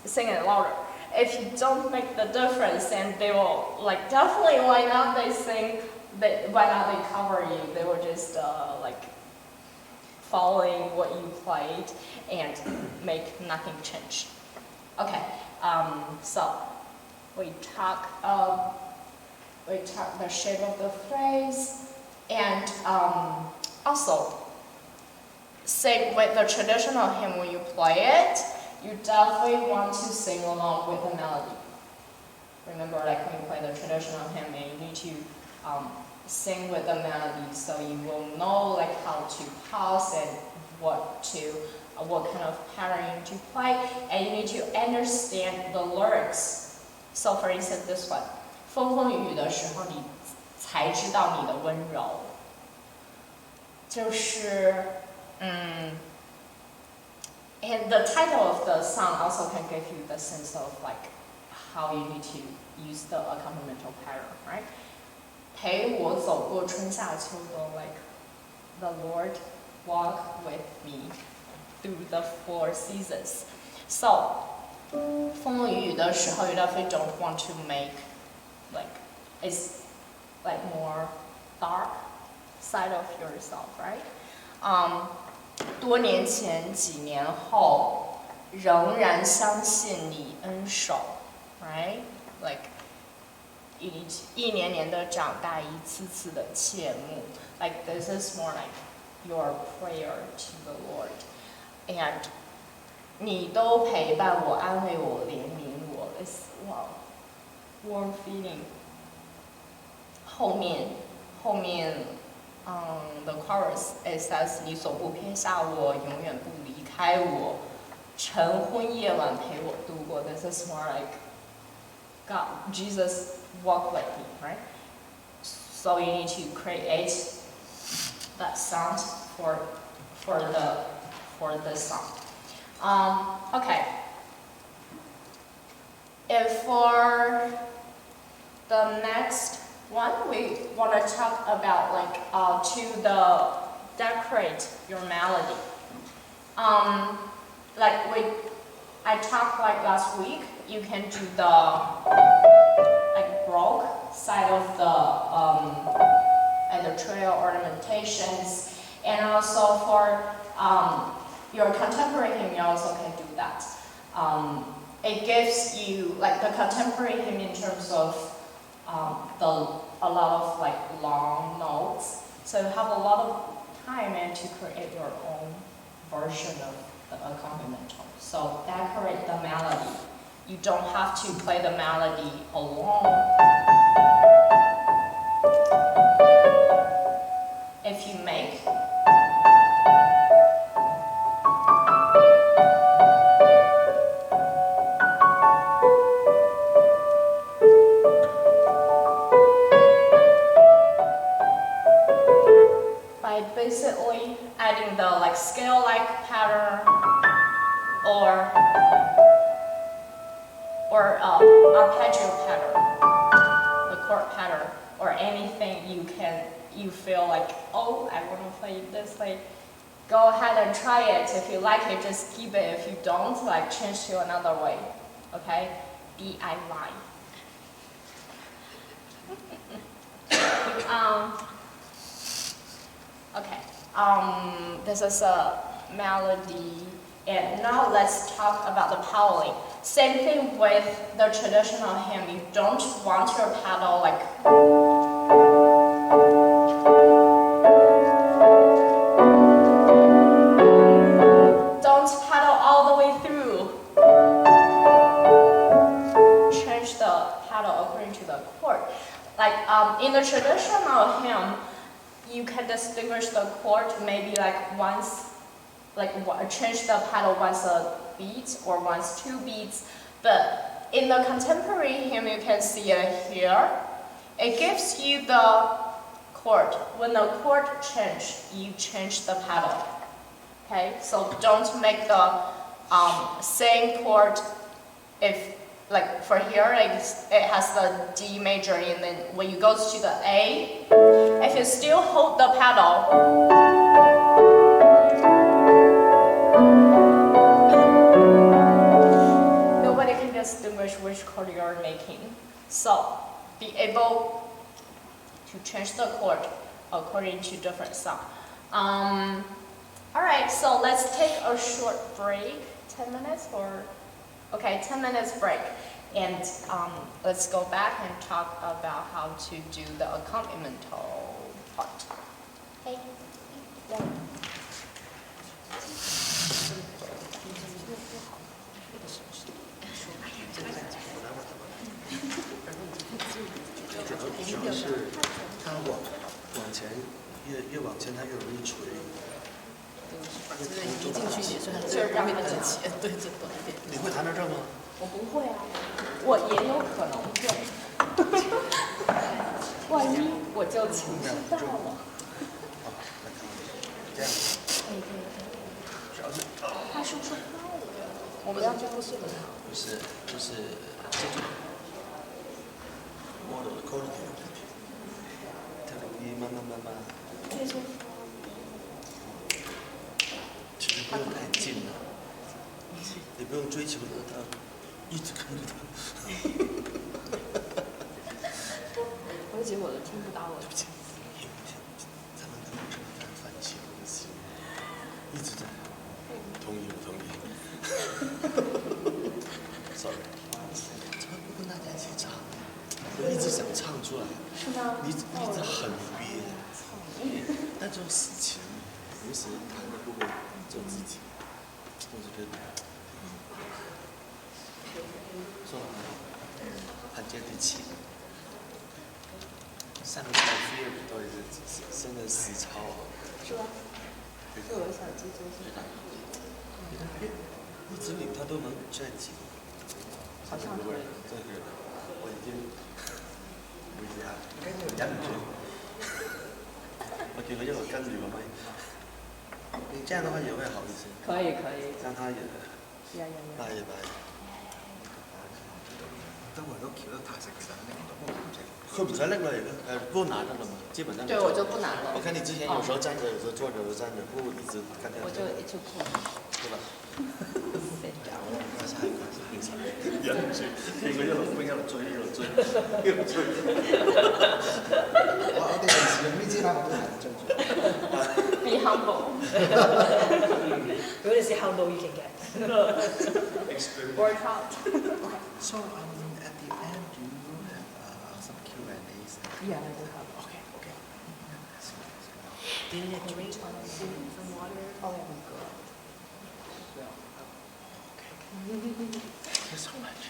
sing it louder. If you don't make the difference, then they will definitely why not they cover you? They will just following what you played and make nothing change. Okay, so we talk the shape of the phrase, and also same with the traditional hymn when you play it. You definitely want to sing along with the melody. Remember, like when you play the traditional hymn, you need to sing with the melody, so you will know how to pause and what kind of pattern to play, and you need to understand the lyrics. So, for instance, this one, 风风雨雨的时候，你才知道你的温柔，就是And the title of the song also can give you the sense of how you need to use the accompanimental pattern, right? 陪我走过春夏秋冬, the Lord walk with me through the 4 seasons. So, 风风雨雨的时候, you definitely don't want to make it's more dark side of yourself, right? 多年前几年后仍然相信你恩手 ，right? Like 一年年的长大，一次次的切慕。Like this is more like your prayer to the Lord, and 你都陪伴我、安慰我、怜悯我。It's wow, warm feeling. 后面the chorus it says 你所不撇下我，永远不离开我，晨昏夜晚陪我度过。This is more like God, Jesus walk with me, right? So you need to create that sound for the song. Okay. And for the next one, we want to talk about to decorate your melody. I talked like last week. You can do the broke side of the trail ornamentations, and also for your contemporary hymn, you also can do that. It gives you the contemporary hymn in terms of a lot of long notes, so you have a lot of time and to create your own version of the accompaniment. So decorate the melody. You don't have to play the melody alone. If you make by basically adding the scale-like pattern or arpeggio pattern, the chord pattern, or anything you feel like, oh, I want to play it this way. Go ahead and try it. If you like it, just keep it. If you don't, change to another way. Okay? DIY. Okay. This is a melody. And now let's talk about the paddling. Same thing with the traditional hymn. You don't want your paddle don't paddle all the way through. Change the paddle according to the chord. In the traditional hymn, you can distinguish the chord maybe once. Change the paddle once a beat or once 2 beats, but in the contemporary hymn you can see it here. It gives you the chord. When the chord changes, you change the paddle. Okay, so don't make the same chord. If for here it has the D major, and then when you go to the A, if you still hold the paddle. Distinguish which chord you are making. So be able to change the chord according to different song. Alright, so let's take a short break, 10 minutes or 10 minutes break, and let's go back and talk about how to do the accompanimental part. Okay. Yeah. 主要是它往前越往前，它越容易垂。对，一进去也是很这让它整齐，对，这短一点。你会弹到这吗？我不会啊，我也有可能会。万一我就请知道了。这样。可以。主要是。他是不是快了？我们这不是很好。不是，就是这种 model 的 quality 的问题，它容易慢慢。其实不用太近了，也不用追求它，一直看着它。而且我都听不到了。咱们的这个番茄东西一直在，同意不同意？ Sorry，怎么不跟大家一起唱？我一直想唱出来，是吗？你一直很憋，但这种事情有时弹的不会做自己，我就觉得说很接地气。上个飞都是真的实操啊，是吧？就我手机就是一直领他都能在一起。好像可以。这个我已經會下，忍唔住。我叫佢一路跟住個咪，你這樣的話也會好一些。可以可以。讓他也呀。拜一拜。都我都翹得太實，其實拎唔到個唔識。會不使拎了，不拿着了嘛，基本上。對，我就不拿了。我看你之前有時候站着，有時候坐着，有時候站着，不一直看電視。我就一直哭。對吧？下一個是變成忍唔住，見佢一路飛一路追，一路追，一路追。我哋平時用呢支牌我都係追住。Be humble. 如果你是 humble, you can get. Work hard. So at the end, do you have some Q&As? Yeah, I do have. Okay. Do you need a drink or some water? Oh, yeah, good. Thank you so much.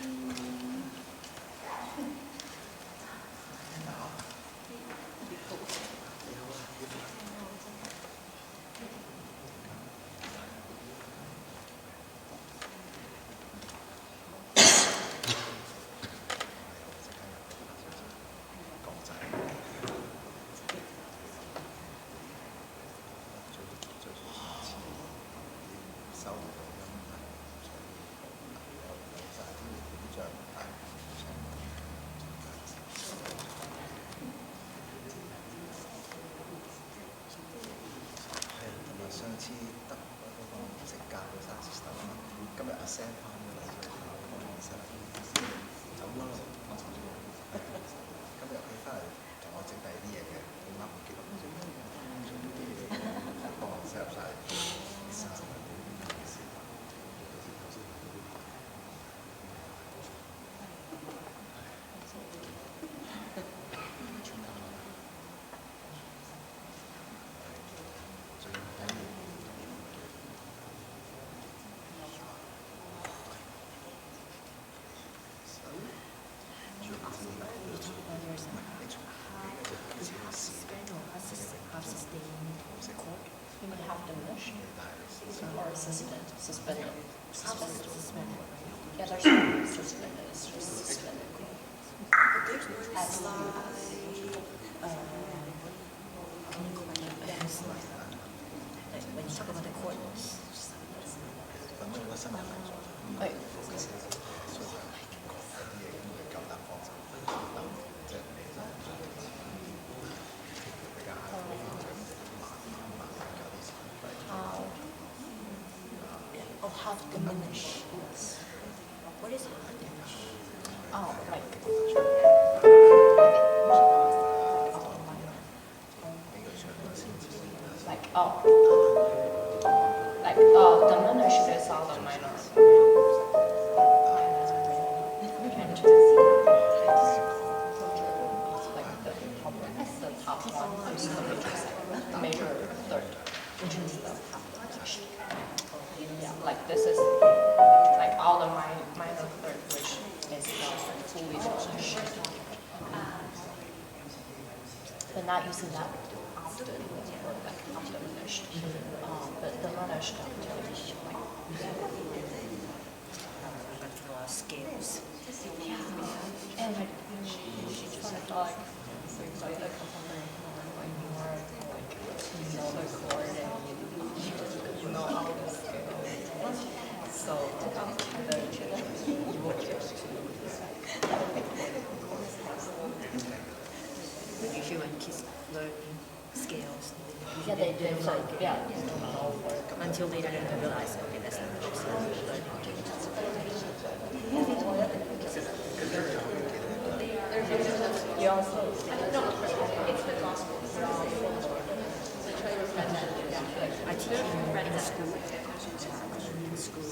Suspended. Yeah, there's no suspended. It's just suspended. Can you go back to the slide? Like when you talk about the chords. Wait. Half diminish. What is half diminish? Oh, like. Diminish is all the minor. Like the top one is the major third, which is the half diminish. Yeah, like this is like all the minor third, which is fully diminished. But not using that often, or like half diminished. But diminished diminished like scales. Yeah, and like she just like so excited to come like more like you know the chord and you know all the scales. So you will be able to usually when kids learn scales, yeah, they like don't know until later they realize okay that's not just learning. You also it's the gospel. I teach in school. In school,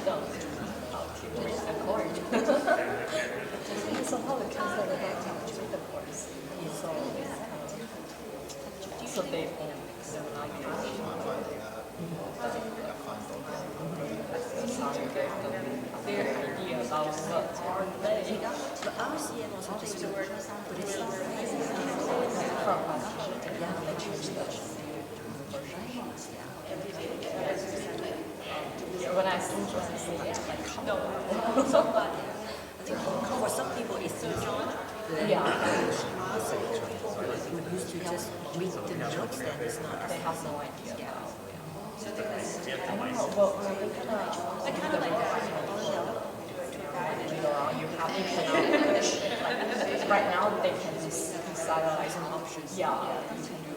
don't know how to reach the chord. So how the counselor about how to read the chords is always so they own their idea about what to play. But RCM also just the word, but it's not From yeah, they change the version. Yeah, when I sing, I say, yeah, like, no. I think for some people it's easier. Yeah. So people who used to just read the notes, then it's not. They have no idea. Yeah. I don't know, well, maybe I kind of like that. you cannot, like, right now they can decide like some options. Yeah, you can do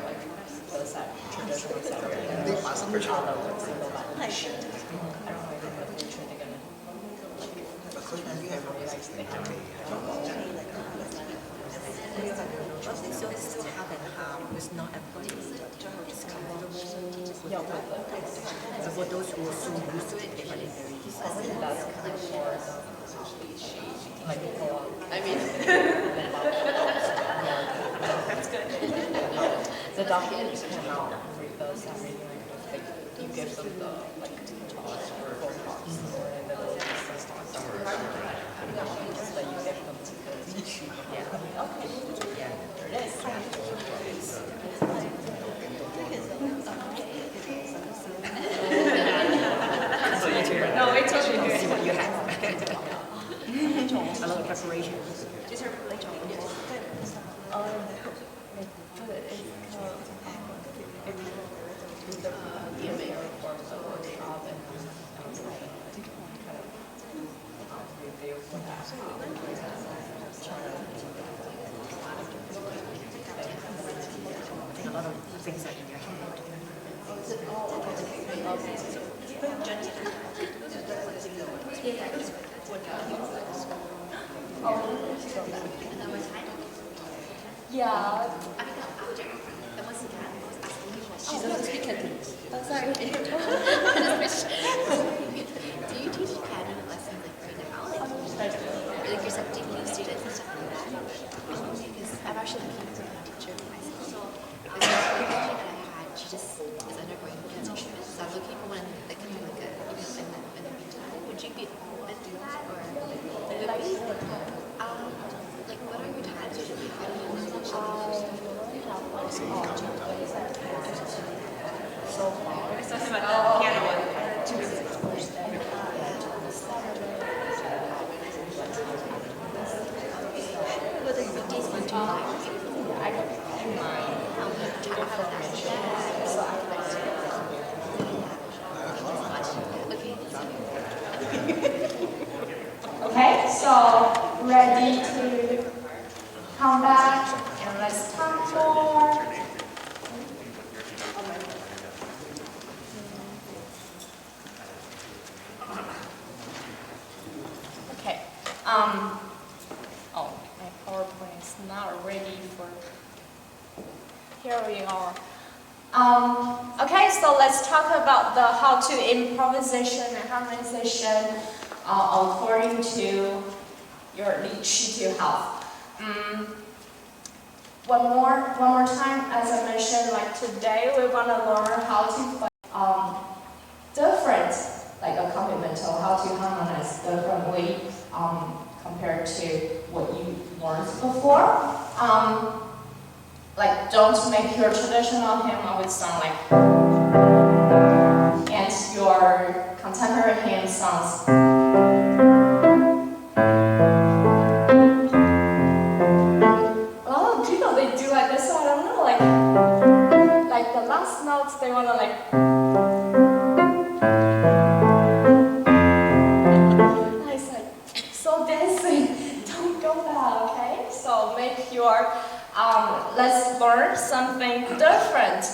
like the traditional Saturday. They pass the pressure. Other like single line. I don't know if in the future they're gonna But so now you have like they have I think so. It's still half and half. It's not everybody is comfortable with yeah, it. but And for those who are so used to it, they find it very I think that's kind of for like I mean, that's good. The documents cannot read those and read like you give them the like four parts or the so you give them to the issue. Yeah. Okay. Yeah. There it is. No, wait till she hears. see what you have. A lot of preparation. A lot of things are in your head. Yeah. She's on the speaker. Oh, sorry. Do you teach piano lessons like right now? Like you're accepting new students and stuff like that? Because I'm actually looking for a teacher for myself. So this teacher that I had, she just is undergoing cancer treatment. So I'm looking for one that can be like a, in the meantime. Would you be open to that? Or like what are your times usually? So far. It's talking about the piano one. Whether you days one to I can find my information. So I can Okay, so ready to come back and let's talk more. Okay. Oh, my PowerPoint is not ready for. Here we are. Okay, so let's talk about the how to improvisation and harmonization according to your 理气to health. One more time, as I mentioned, like today we're gonna learn how to play different, like accompanimental, how to harmonize differently compared to what you learned before. Like don't make your traditional hymn always sound like, and your contemporary hymn sounds. A lot of people they do like this, so I don't know, like the last notes they wanna like. It's like so dancing. Don't go that, okay? So make your let's learn something different.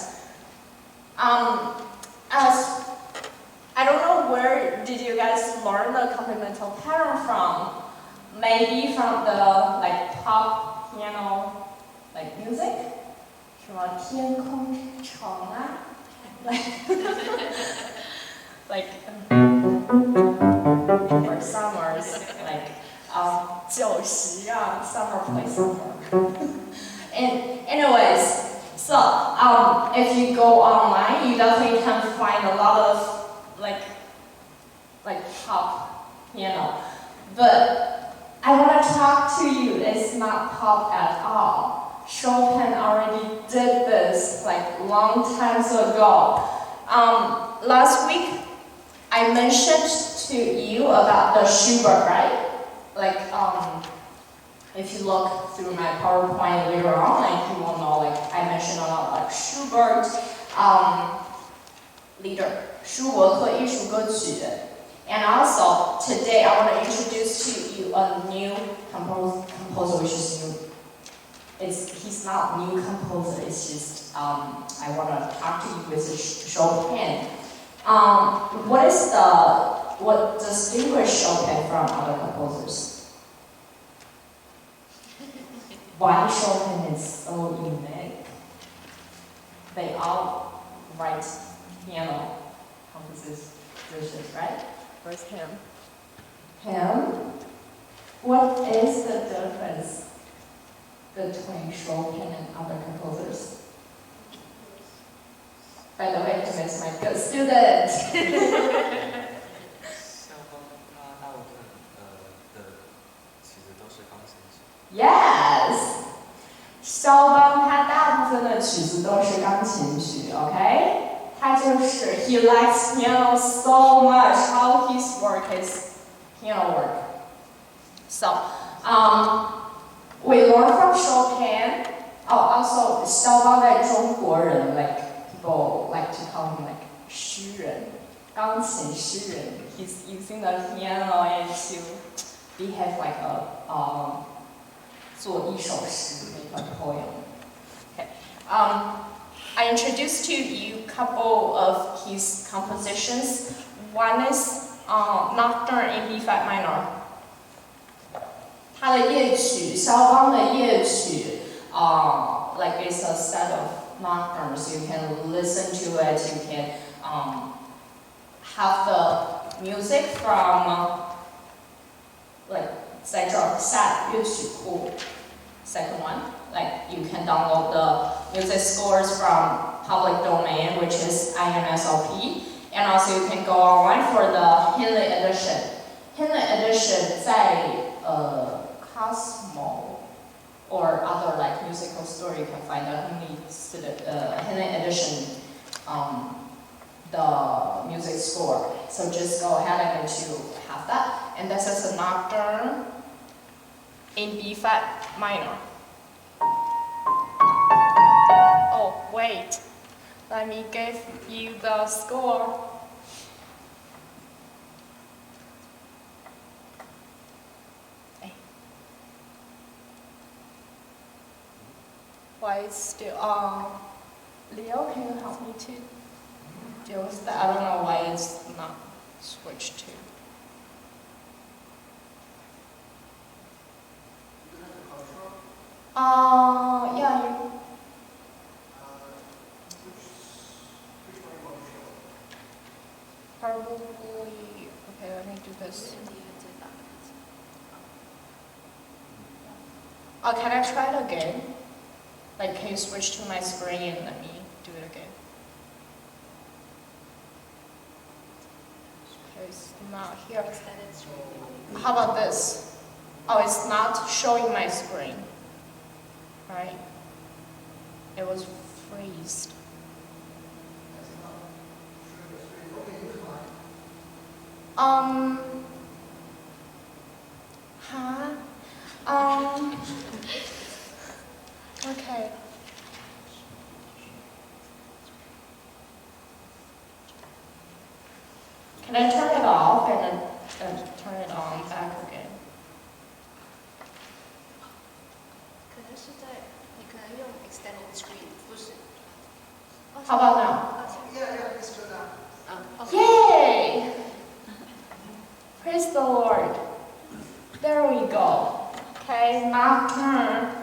As I don't know where did you guys learn the complemental pattern from? Maybe from the like pop piano like music? 什么天空之城啊? Like summer play summer. And anyways, so if you go online, you definitely can find a lot of like pop, But I want to talk to you. It's not pop at all. Chopin already did this like long times ago. Last week I mentioned to you about the Schubert, right? Like if you look through my PowerPoint later on, like you will know, like I mentioned a lot like Schubert, leader, 舒伯特艺术歌曲. And also today I want to introduce to you a new composer, which is new. He's not new composer. It's just I want to talk to you with Chopin. What distinguishes Chopin from other composers? Why Chopin is so unique? They all write piano compositions, right? Where's him? Him? What is the difference between Chopin and other composers? By the way, him is my good student. 肖邦他大部分的曲子都是钢琴曲。Yes， 肖邦他大部分的曲子都是钢琴曲 ，OK？ 他就是 he likes piano so much. How his work is piano work. So, we learn from Chopin. Oh, also 肖邦在中国人 like people like to call him like 诗人，钢琴诗人。He's using the piano and to behave like a 做一首诗 make a poem. Okay. I introduced to you a couple of his compositions. One is Nocturne in B flat minor. 他的夜曲，肖邦的夜曲 like it's a set of nocturnes. You can listen to it. You can have the music from like 在这儿下乐曲库。Second one, like you can download the music scores from public domain, which is IMSLP, and also you can go online for the Henley edition. Henley edition 在Cosmo or other like musical store, you can find the Henley edition, the music score. So just go ahead and to have that. And this is a nocturne in B flat minor. Oh, wait. Let me give you the score. Hey. Why is still Leo, can you help me to deal with that? I don't know why it's not switched to. Yeah, you. Probably. Okay, let me do this. Oh, can I try it again? Like, can you switch to my screen and let me do it again? Okay, it's not here. How about this? Oh, it's not showing my screen. Right? It was freezed. Okay. Can I turn it off and then turn it on back again? 可能是在你可能用 extended screen，不是。How about now? Yeah, it's good now. Yay! Praise the Lord. There we go. Okay, nocturne.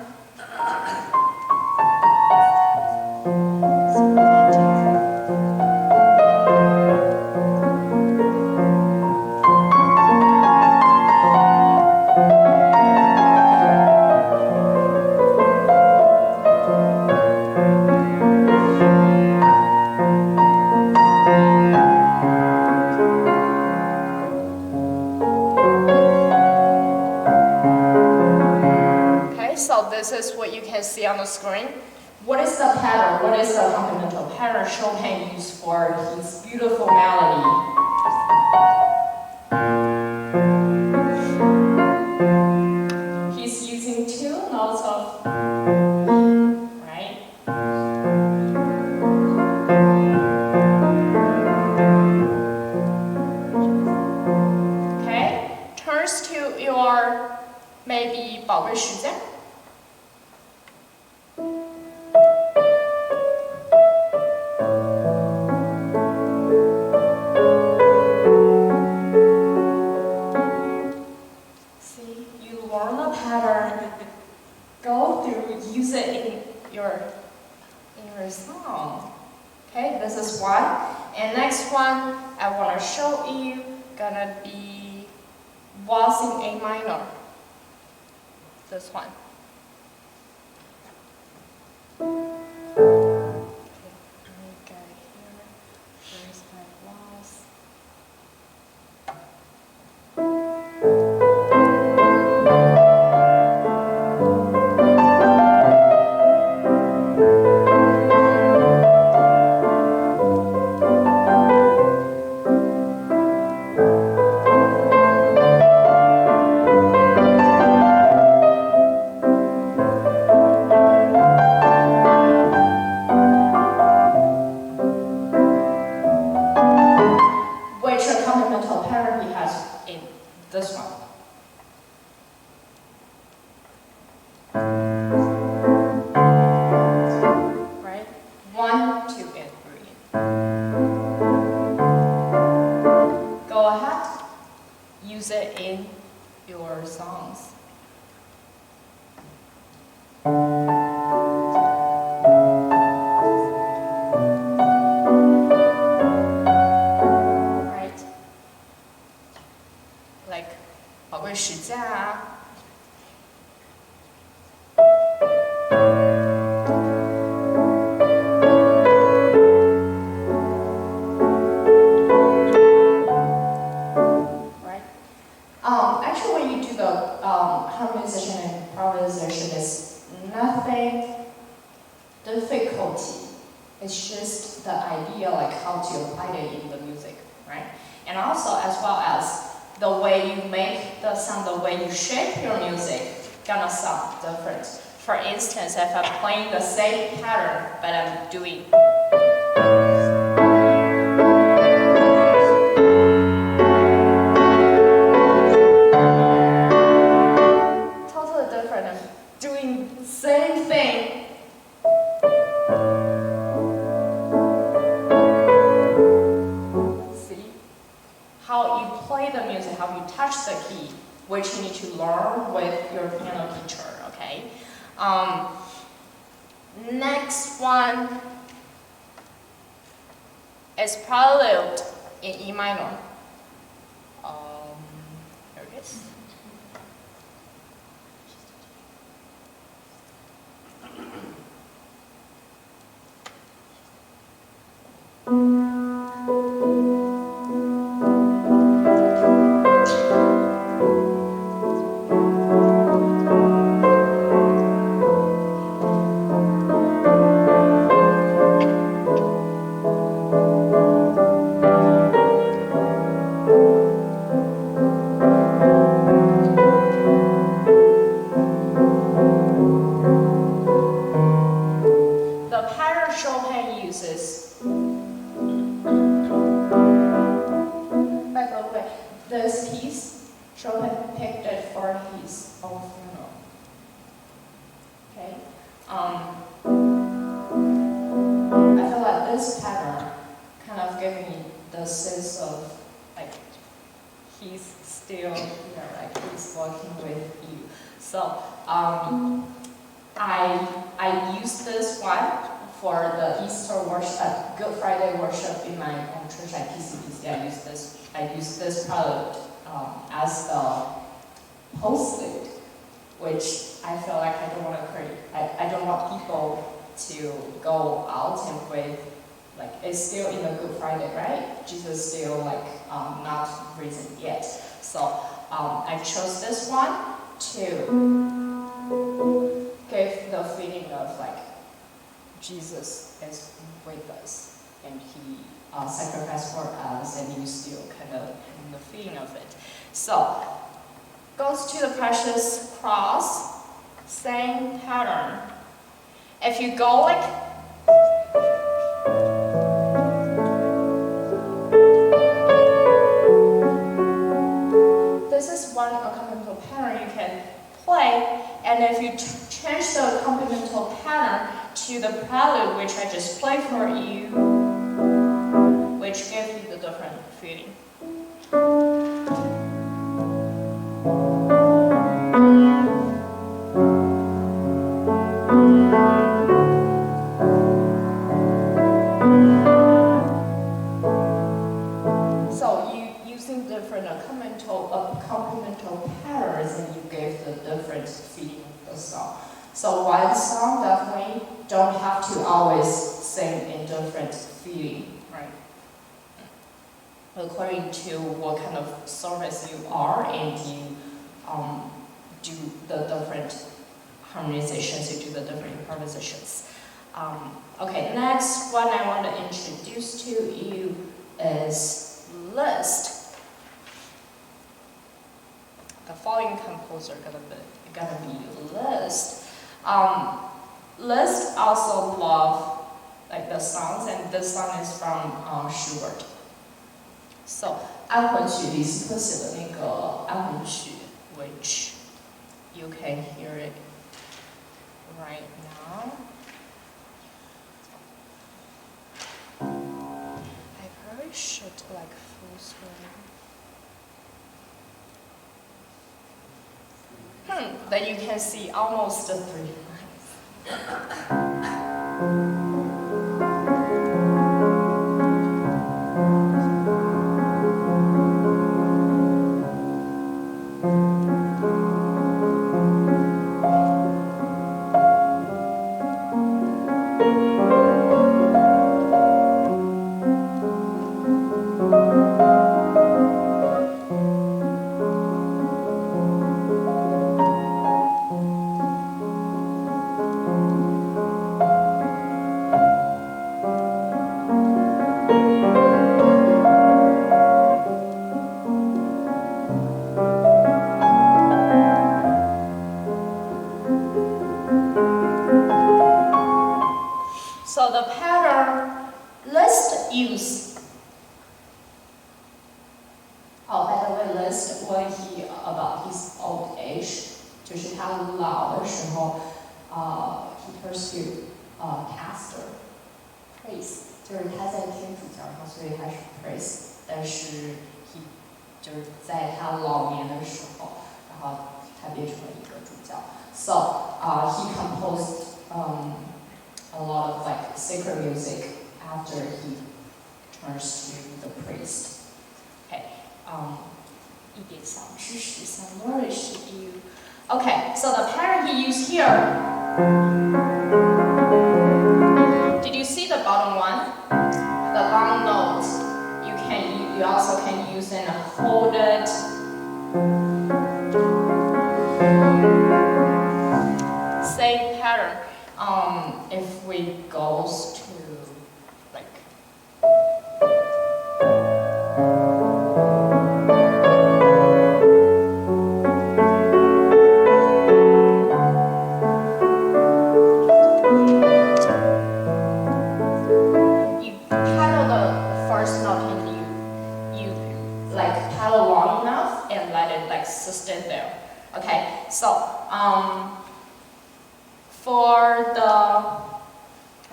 this is what you can see on the screen. What is the pattern? What is the fundamental pattern Chopin used for his beautiful melody? He's using 2 notes of, right? Okay, turns to your maybe 宝贵时间. See, you learn the pattern, go through, use it in your song. Okay, this is one. And next one I want to show you gonna be Waltz in A minor. This one. Okay, let me go here. Where's my waltz? Which fundamental pattern he has in this one. Right? 1, 2, and 3. Go ahead, use it in your songs. Right? Like 宝贵时间啊. Right? Actually, when you do the harmonization and improvisation, it's nothing difficulty. It's just the idea, like how to apply it in the music, right? And also, as well as the way you make the sound, the way you shape your music, gonna sound different. For instance, if I'm playing the same pattern, but I'm doing totally different. I'm doing the same thing. See how you play the music, how you touch the key, which you need to learn with your piano teacher. Okay. Next one is prelude in E minor. Here it is. The pattern Chopin uses. By the way, this piece, Chopin picked it for his own funeral. Okay? I feel like this pattern kind of gave me the sense of like he's still here, like he's working with you. So I used this one for the Easter worship, Good Friday worship in my own church at PCBC. I used this prelude as the postlude, which I feel like I don't want to create. I don't want people to go out and with, like, it's still in the Good Friday, right? Jesus still like not risen yet. So I chose this one to give Jesus is with us, and he sacrificed for us, and you still kind of in the feeling of it. So, goes to the precious cross, same pattern. If you go like this is one accompanimental pattern you can play, and if you change the accompanimental pattern to the prelude, which I just played for you, which gives you the different feeling. So you using different accompanimental patterns, and you give the different feeling of the song. So one song definitely don't have to always sing in different feeling, right? According to what kind of service you are, and you do the different harmonizations, you do the different improvisations. Okay, next one I want to introduce to you is Liszt. The following composer gonna be Liszt. Liszt also love like the songs, and this song is from Schubert. So 安魂曲李斯特写的那个安魂曲 ，which you can hear it right now. I probably should like full screen. Then you can see almost the 3 lines. So the pattern Liszt use. Oh, by the way, Liszt when he about his old age, 就是他老的时候he pursued pastor praise， 就是他在天主教上，所以他是 praise， 但是 he 就是在他老年的时候，然后他变成了一个主教。So he composed a lot of like sacred music after he turns to the priest. Okay, 一点小知识，想 nourish you. Okay, so the pattern he used here. Did you see the bottom one? The long notes. You also can use and hold it. Same pattern. If we goes to like you paddle the first note, and you like paddle long enough and let it like sustain there. Okay, so for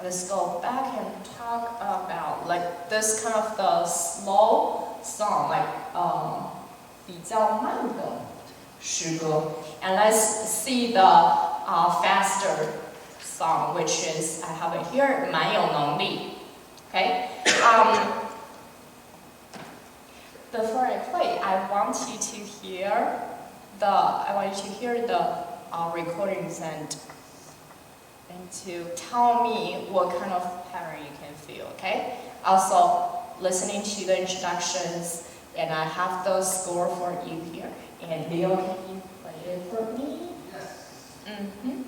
let's go back and talk about like this kind of the slow song, like 比较慢的诗歌, and let's see the faster song, which is I have it here, 蛮有能力. Okay. Before I play, I want you to hear the recordings and to tell me what kind of pattern you can feel, okay? Also, listening to the introductions, and I have the score for you here. And Leo, can you play it for me? Yes. Mm-hmm.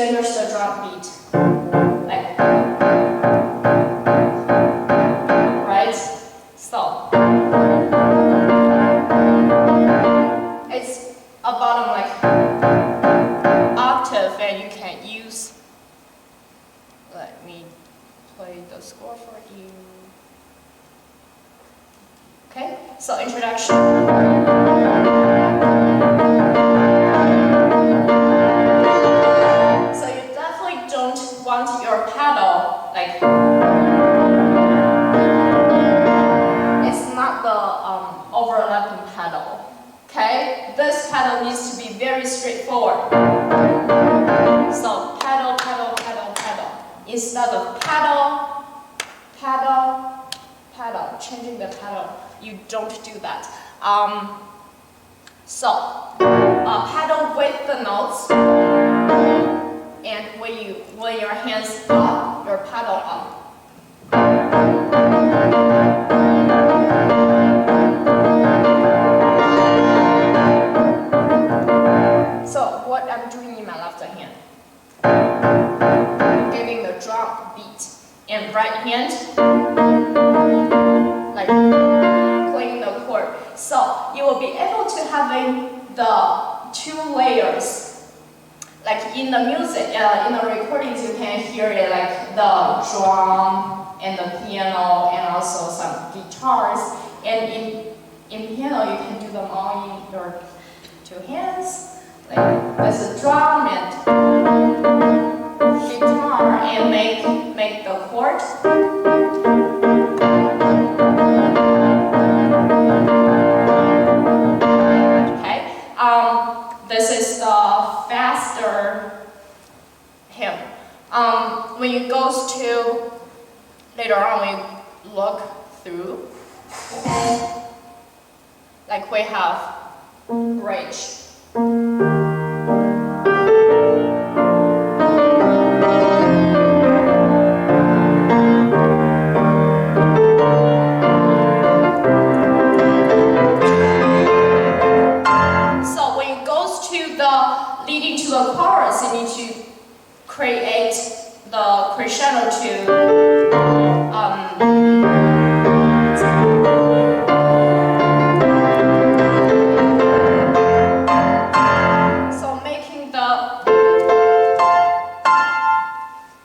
finish the drum beat. Like, right? So, it's a bottom like octave, and you can use, let me play the score for you. Okay, so introduction. So you definitely don't want your pedal like, it's not the overlapping pedal. Okay, this pedal needs to be very straightforward. So pedal, pedal, pedal, pedal. Instead of pedal, pedal, pedal, changing the pedal, you don't do that. Pedal with the notes, and when your hands up, your pedal up. So what I'm doing in my left hand, giving the drum beat, and right hand, like playing the chord. So you will be able to having the two layers. Like in the music, in the recordings, you can hear it like the drum and the piano and also some guitars. And in piano, you can do them all in your two hands. Like there's a drum and guitar, and make the chord. This is the faster hymn. When it goes to, later on when you look through, like we have bridge. Leading to the chorus, you need to create the crescendo to so making the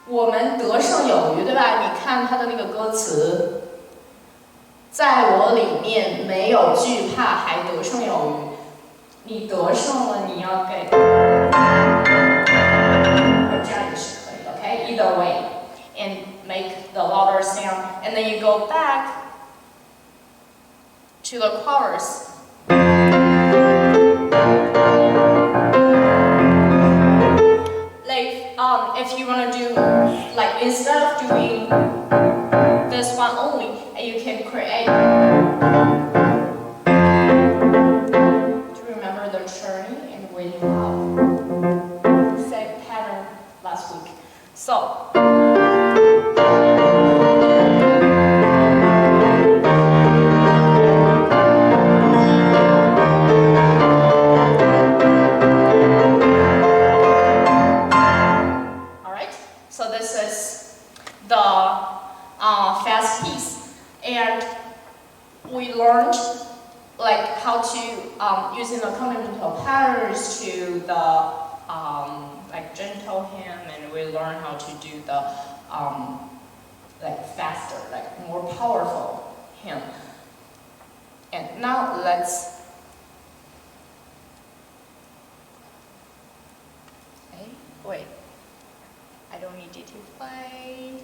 我们得胜有余，对吧？你看它的那个歌词，在我里面没有惧怕，还得胜有余。你得胜了，你要给，或者这样也是可以的 ，OK? Either way, and make the louder sound, and then you go back to the chorus. Like, if you want to do, like, instead of doing this one only, you can create. The churning, and we have same pattern last week. So all right. So this is the fast piece, and we learned like how to using the fundamental patterns to the like gentle hymn, and we learn how to do the like faster, like more powerful hymn. And now let's wait. I don't need you to play.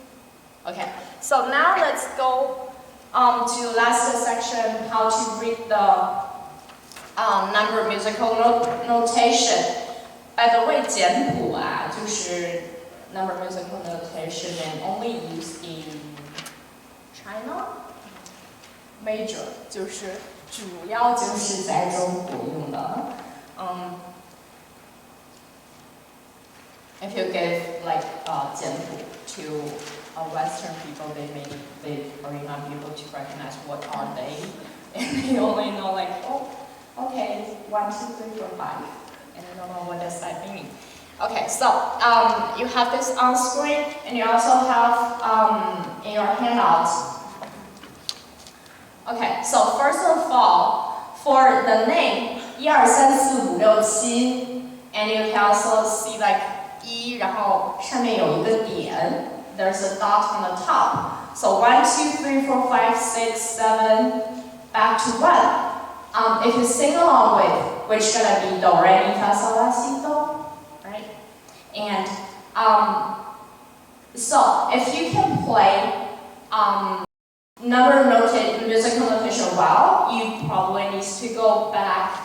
Okay. So now let's go to last section, how to read the number musical notation. By the way, 简谱啊，就是 number musical notation and only used in China. Major 就是主要就是在中国用的。If you give like 简谱 to Western people, they are not able to recognize what are they, and they only know like, oh, okay, 1, 2, 3, 4, 5, and I don't know what does that mean. Okay, so you have this on screen, and you also have in your handouts. Okay, so first of all, for the name 1 2 3 4 5 6 7 and you can also see like 1，然后上面有一个点 ，there's a dot on the top. So 1 2 3 4 5 6 7 back to 1. If you sing along with, which gonna be do re mi fa sol la si do, right? And so if you can play number noted musical notation well, you probably need to go back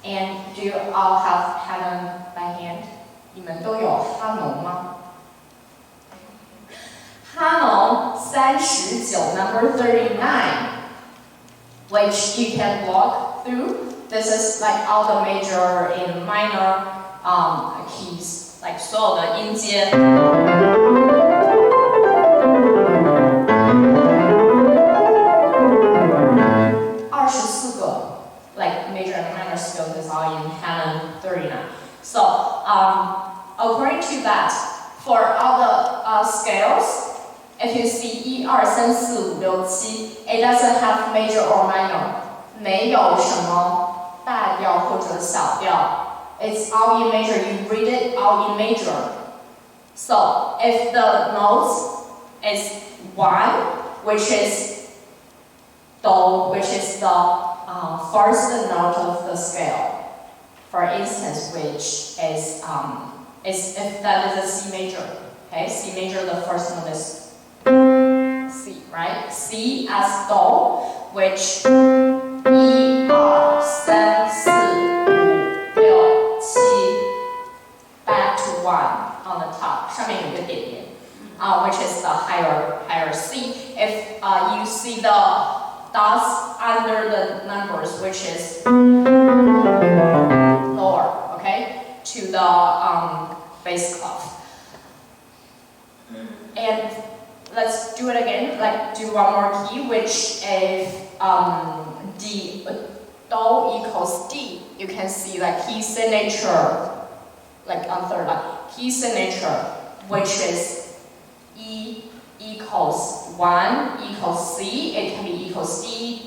and do you all have Canon by hand? 你们都有哈农吗？哈农39 number 39, which you can walk through. This is like all the major and minor keys, like 所有的音阶。24个 like major and minor scales is all in Canon 39. So according to that, for all the scales, if you see 1 2 3 4 5 6 7, it doesn't have major or minor. 没有什么大调或者小调. It's all in major. You read it all in major. So if the notes is 1, which is do, which is the first note of the scale. For instance, which is if that is a C major. Okay, C major, the first note is C, right? C as do, which 1 2 3 4 5 6 7 back to 1 on the top. 上面有一个点点, which is the higher C. If you see the dots under the numbers, which is lower, okay, to the bass clef. And let's do it again, like do one more key, which is D, do equals D. You can see like key signature, like on third line, key signature, which is E equals 1 equals C. It can be equals D,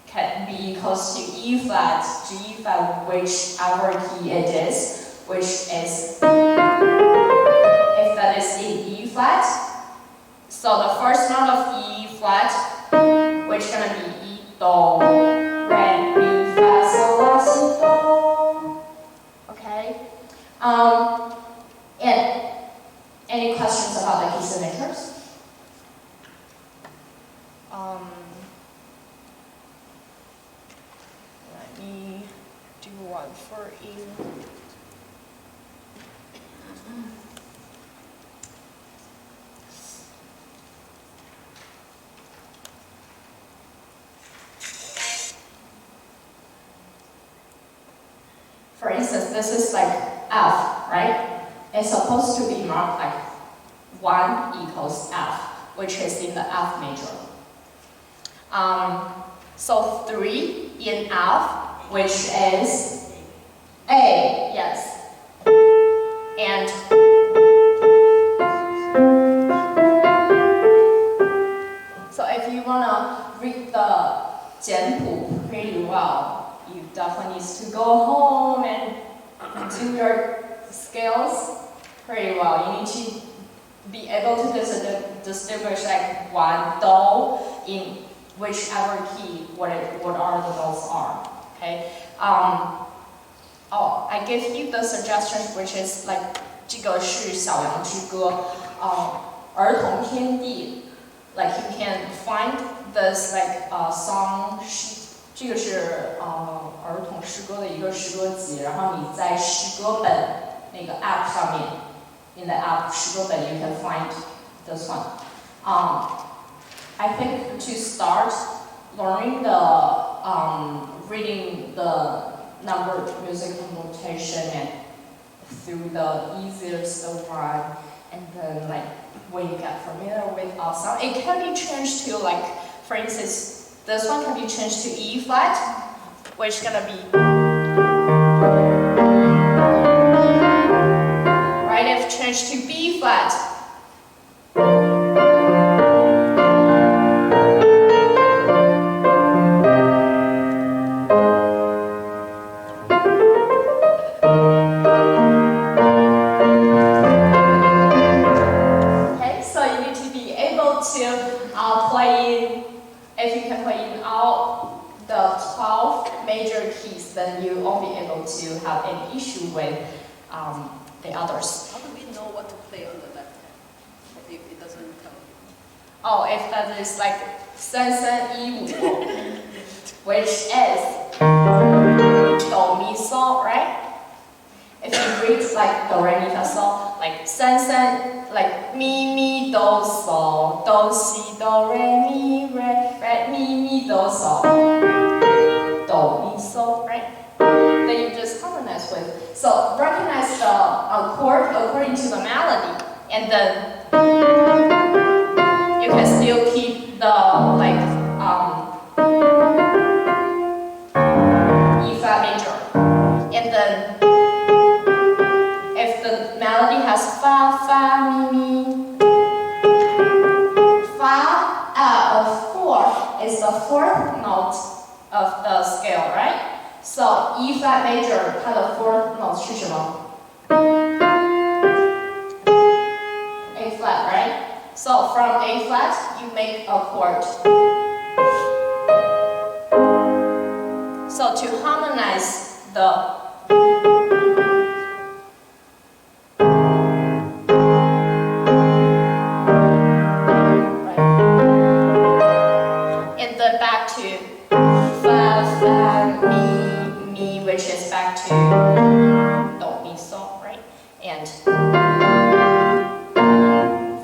can be equals to E flat, G flat, whichever key it is, which is, if that is in E flat, so the first note of E flat, which gonna be E, do, re, mi, fa, sol, la, si, do. Okay. And any questions about the key signatures? Let me do one for you. For instance, this is like F, right? It's supposed to be marked like 1 equals F, which is in the F major. So 3 in F, which is A, yes. And so if you wanna read the 简谱 pretty well, you definitely need to go home and do your scales pretty well. You need to be able to distinguish like 1 do in whichever key, what are the notes are. Okay. I give you the suggestions, which is like 这个是小羊之歌，儿童天地. Like you can find this like song. 这个是儿童诗歌的一个诗歌集，然后你在诗歌本那个 app 上面 ，in the app 诗歌本 you can find this one. I think to start learning the reading the number musical notation and through the easiest one, and then like when you get familiar with all sound, it can be changed to like, for instance. This one can be changed to E flat, which is gonna be if change to B flat. Okay, so you need to be able to play in, if you can play in all the 12 major keys, then you won't be able to have any issue with the others. How do we know what to play on the left hand if it doesn't tell you? Oh, if that is like 3-3-1-5, which is do mi sol, right? If you read like do re mi fa sol, like 3-3, like mi mi do sol, do si do re mi re mi mi do sol, do mi sol, right? Then you just harmonize with. So recognize the chord according to the melody, and then you can still keep the like E flat major, and then if the melody has fa fa mi mi, fa of 4 is the 4th note of the scale, right? So E flat major 它的 4th note 是什么？ A flat, right? So from A flat, you make a chord. So to harmonize the and then back to fa fa mi mi, which is back to do mi sol, right? And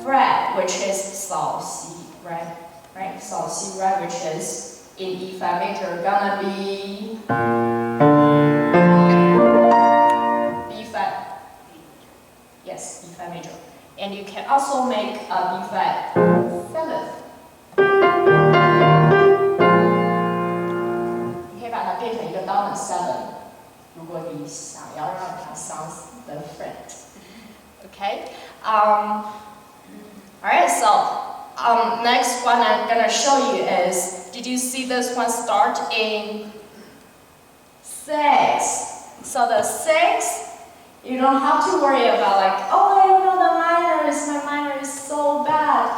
fret, which is sol si, right? Right, sol si, right, which is in E flat major, gonna be B flat. Yes, E flat major. And you can also make a B flat 7th. 你可以把它变成一个 dominant 7，如果你想要让它 sounds different. Okay. Alright, so next one I'm gonna show you is, did you see this one start in 6? So the 6, you don't have to worry about like, oh, I don't know the minors, my minor is so bad.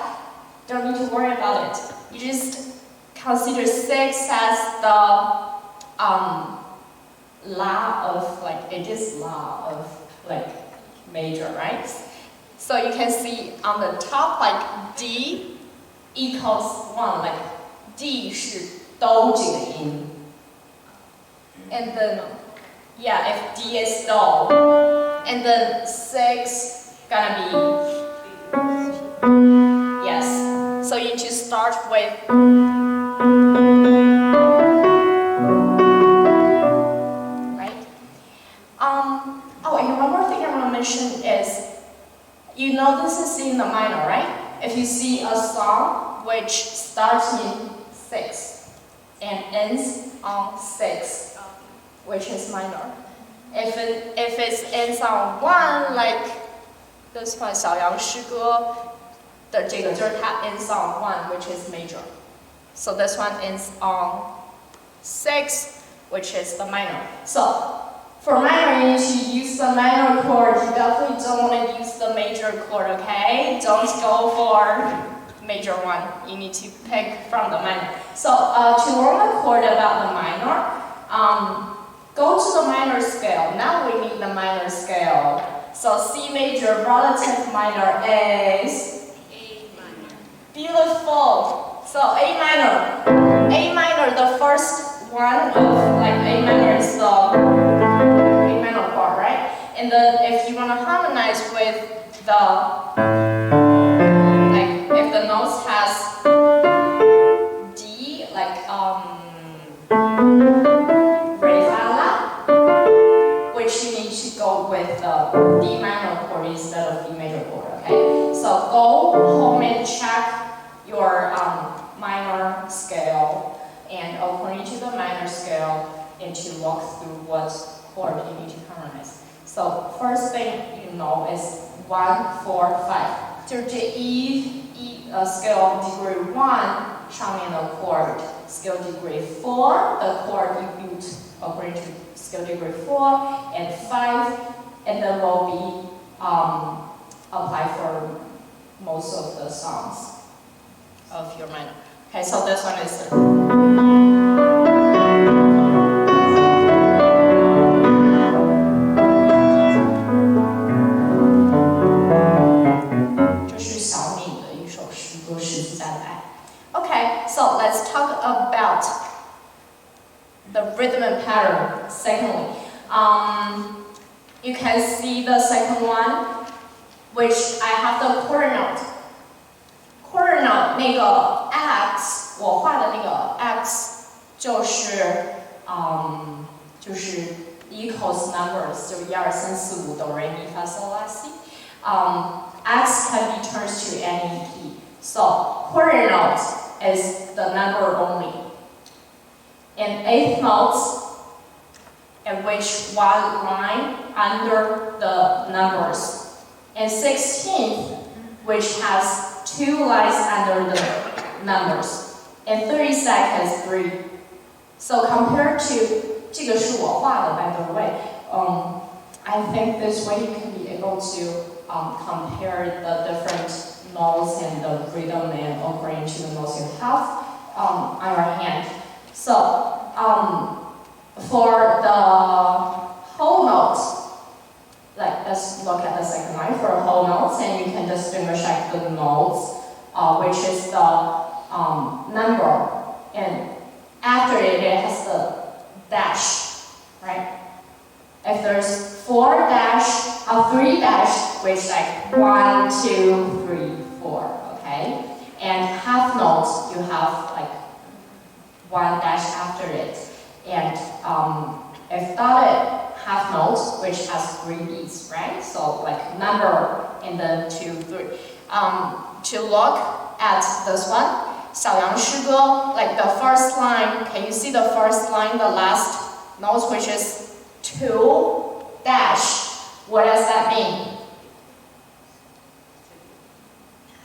Don't need to worry about it. You just consider 6 as the La of like, it is La of like major, right? So you can see on the top like D equals 1, like D 是都这个音。And then, yeah, if D is do, and then 6 gonna be, yes. So you just start with, right? Oh, and one more thing I want to mention is, you know this is in the minor, right? If you see a song which starts in 6 and ends on 6, which is minor. If it ends on 1, like this one 小羊诗歌的这个就是它 ends on 1, which is major. So this one ends on 6, which is the minor. So for minor, you need to use the minor chord. You definitely don't want to use the major chord, okay? Don't go for major one. You need to pick from the minor. So to learn the chord about the minor, go to the minor scale. Now we need the minor scale. So C major relative minor is A minor. beautiful. So A minor. A minor, the first one of like A minor is the A minor chord, right? And then if you want to harmonize with the, like if the notes has D, like re fa la, which you need to go with the D minor chord instead of D major chord, okay? So go home and check your minor scale, and according to the minor scale, and to walk through what chord you need to harmonize. So first thing you know is 1, 4, 5。就是这scale degree 1上面的 chord scale degree 4 the chord you built according to scale degree 4 and 5 and then will be applied for most of the songs of your minor. Okay, so this one is Okay, so let's talk about the rhythm and pattern. Secondly, you can see the second one, which I have the quarter note. Quarter note 那个 X 我画的那个 X 就是equals numbers 就1、2、3、4、5 哆来咪发嗦拉西。X can be turned to any key. So quarter note is the number only. And eighth notes, in which one line under the numbers. And 16th, which has 2 lines under the numbers. And 32nd is 3. So compared to 这个是我画的 by the way. I think this way you can be able to compare the different notes and the rhythm and according to the notes you have on your hand. So for the whole notes, like let's look at the second line for whole notes, and you can distinguish like the notes, which is the number, and after it has the dash, right? If there's 4 dash or 3 dash, which like 1, 2, 3, 4, okay? And half notes, you have like 1 dash after it. And if dotted half notes, which has 3 beats, right? So like number and then 2, 3. To look at this one, 小羊诗歌, like the first line, can you see the first line, the last notes, which is 2 dash. What does that mean?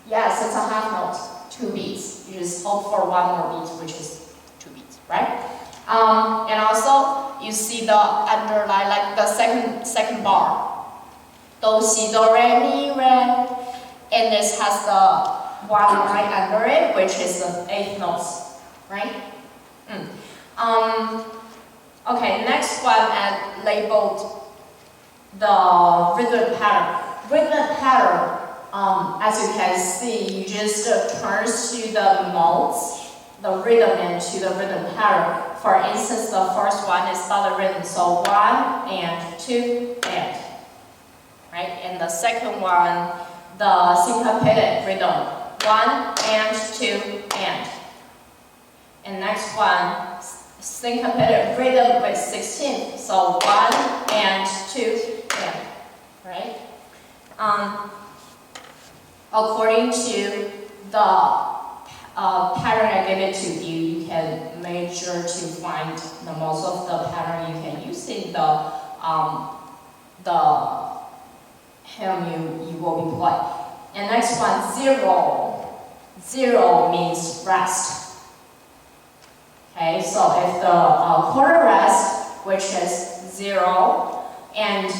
Yes, it's a half note, 2 beats. You just hope for 1 more beat, which is 2 beats, right? And also, you see the underline, like the second bar. Do, si, do, re, mi, re. And this has the 1 line under it, which is the 8th notes, right? Okay, next one I labeled the rhythm pattern. Rhythm pattern, as you can see, you just turn to the notes, the rhythm and to the rhythm pattern. For instance, the first one is dotted rhythm, so 1 and 2 and, right? And the second one, the syncopated rhythm, 1 and 2 and. And next one, syncopated rhythm with 16, so 1 and 2 and, right? According to the pattern I gave it to you, you can make sure to find the most of the pattern you can use in the hymn you will be playing. And next one, 0. 0 means rest. Okay, so if the quarter rest, which is 0, and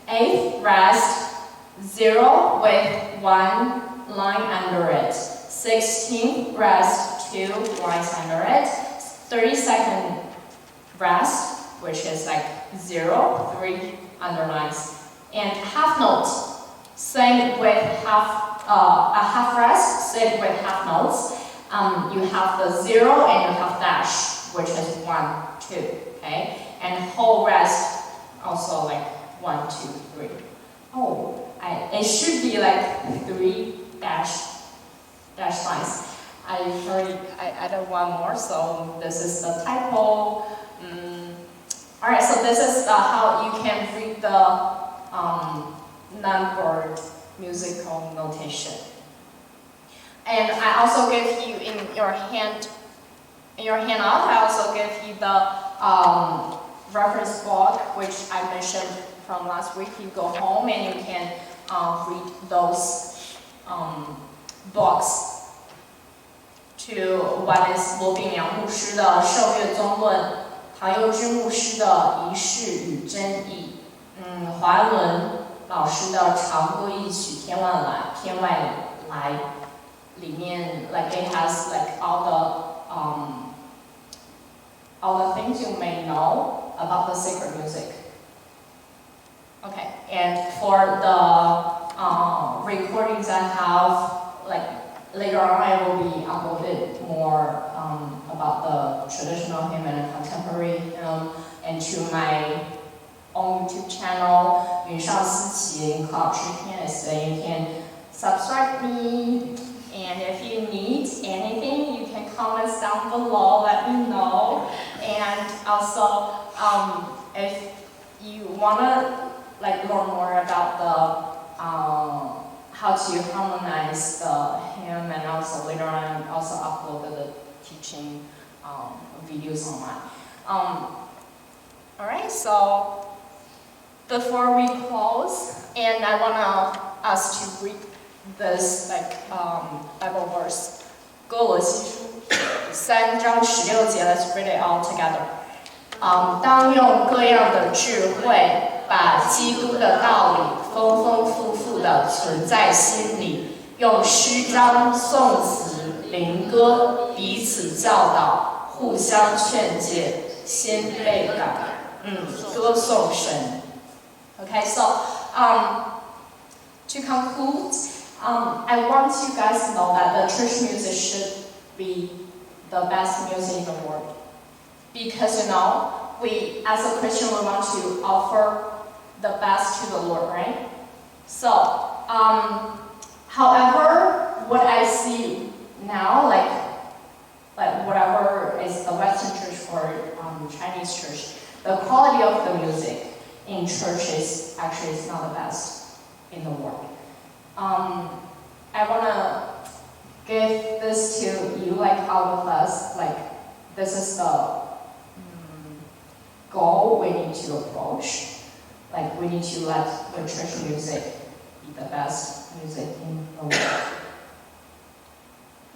8th rest, 0 with 1 line under it, 16th rest, 2 lines under it, 32nd rest, which is like 0, 3 underlines, and half notes, same with a half rest, same with half notes. You have the 0 and you have dash, which is 1, 2, okay? And whole rest, also like 1, 2, 3. Oh, it should be like 3 dash lines. I added one more, so this is the typo. Alright, so this is how you can read the numbered musical notation. And I also give you in your handout, I also give you the reference book, which I mentioned from last week, you go home and you can read those books. To one is罗炳良牧师的《圣乐宗论》，唐佑之牧师的《仪式与真义》，华安伦老师的《长歌一曲天外来》里面 like it has like all the things you may know about the sacred music. Okay, and for the recordings I have, like later on I will be uploaded more about the traditional hymn and contemporary hymn into my own YouTube channel, 云上思琴和是 Pianist, and you can subscribe me. And if you need anything, you can comment down below, let me know. And also, if you wanna like learn more about the how to harmonize the hymn, and also later on, also upload the teaching videos online. Alright, so before we close, and I wanna us to read this like Bible verse. 哥罗西书3章16节 ，Let's read it all together. 当用各样的智慧，把基督的道理丰丰富富的存在心里，用诗章、颂词、灵歌彼此教导，互相劝诫，心被感，歌颂神。Okay, so to conclude. I want you guys to know that the church music should be the best music in the world. Because, you know, we, as a Christian, we want to offer the best to the Lord, right? So, however, what I see now, like whatever is the Western church or Chinese church, the quality of the music in church is actually not the best in the world. I want to give this to you, like all of us, like this is the goal we need to approach. Like we need to let the church music be the best music in the world.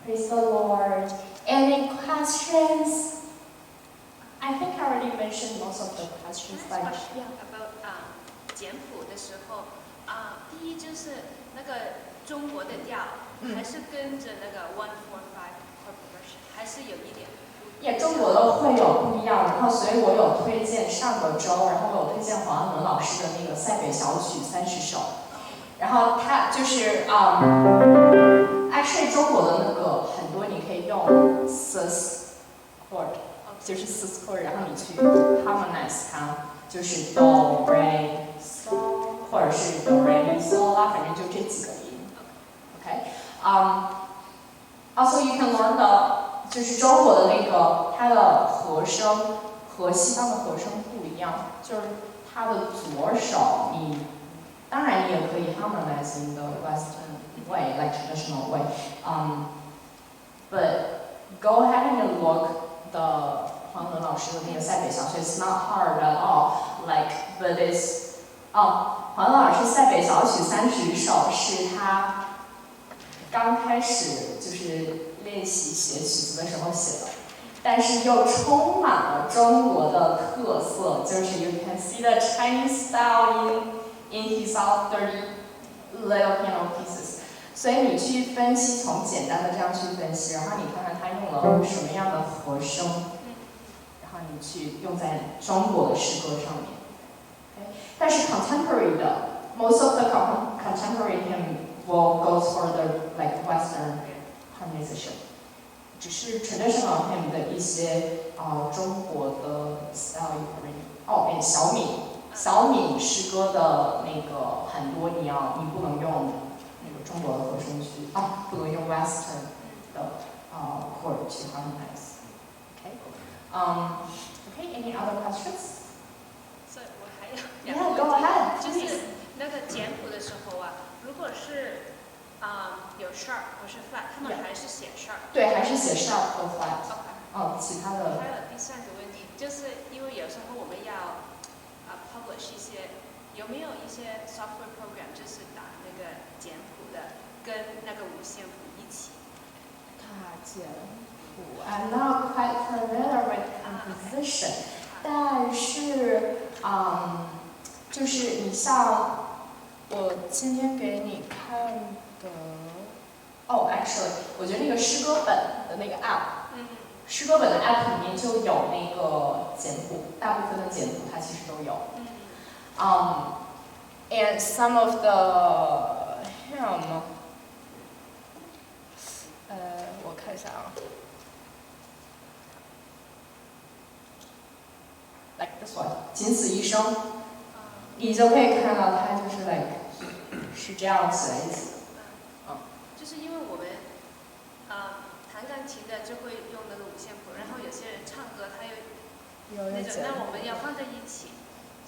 Praise the Lord. Any questions? I think I already mentioned most of the questions. Like, yeah. About 简谱的时候，第一就是那个中国的调，还是跟着那个 1-4-5 chord progression，还是有一点。也中国的会有不一样，然后所以我有推荐上个周，然后我有推荐黄安伦老师的那个塞北小曲30首，然后他就是actually 中国的那个很多你可以用 sus chord， 就是 sus chord， 然后你去 harmonize 它，就是 do re so， 或者是 do re mi so 啦，反正就这几个音。Okay，also you can learn the。就是中国的那个，它的和声和西方的和声不一样，就是它的左手你，当然你也可以 harmonize in the Western way, like traditional way. But go ahead and look the 黄伦老师的那个塞北小曲 ，it's not hard at all. Like, but it's 黄伦老师塞北小曲30首是他刚开始就是练习写曲子的时候写的，但是又充满了中国的特色，就是 you can see the Chinese style in his all 30 little piano pieces。所以你去分析，从简单的这样去分析，然后你看看他用了什么样的和声，然后你去用在中国的诗歌上面。Okay? 但是 contemporary 的 most of the contemporary hymn will go for the like Western harmonization， 只是 traditional hymn 的一些中国的 style 小闽诗歌的那个很多你不能用那个中国的和声去不能用 Western 的chord 去 harmonize。Okay, any other questions? 所以我还有Yeah, go ahead. 就是那个简谱的时候如果是有 sharp 不是 flat， 他们还是写 sharp。对，还是写 sharp 和 flat。其他的。还有第三个问题，就是因为有时候我们要publish 一些有没有一些 software program 就是打那个简谱的，跟那个五线谱一起？大简谱 I'm not quite familiar with composition，但是就是你像我今天给你看的，actually， 我觉得那个诗歌本的那个 app，诗歌本的 app 里面就有那个简谱，大部分的简谱它其实都有。And some of the hymn， 我看一下啊。Like this one， 仅此一生，你就可以看到它就是 like 是这样子的意思。就是因为我们弹钢琴的就会用那个五线谱，然后有些人唱歌他有那种，那我们要放在一起，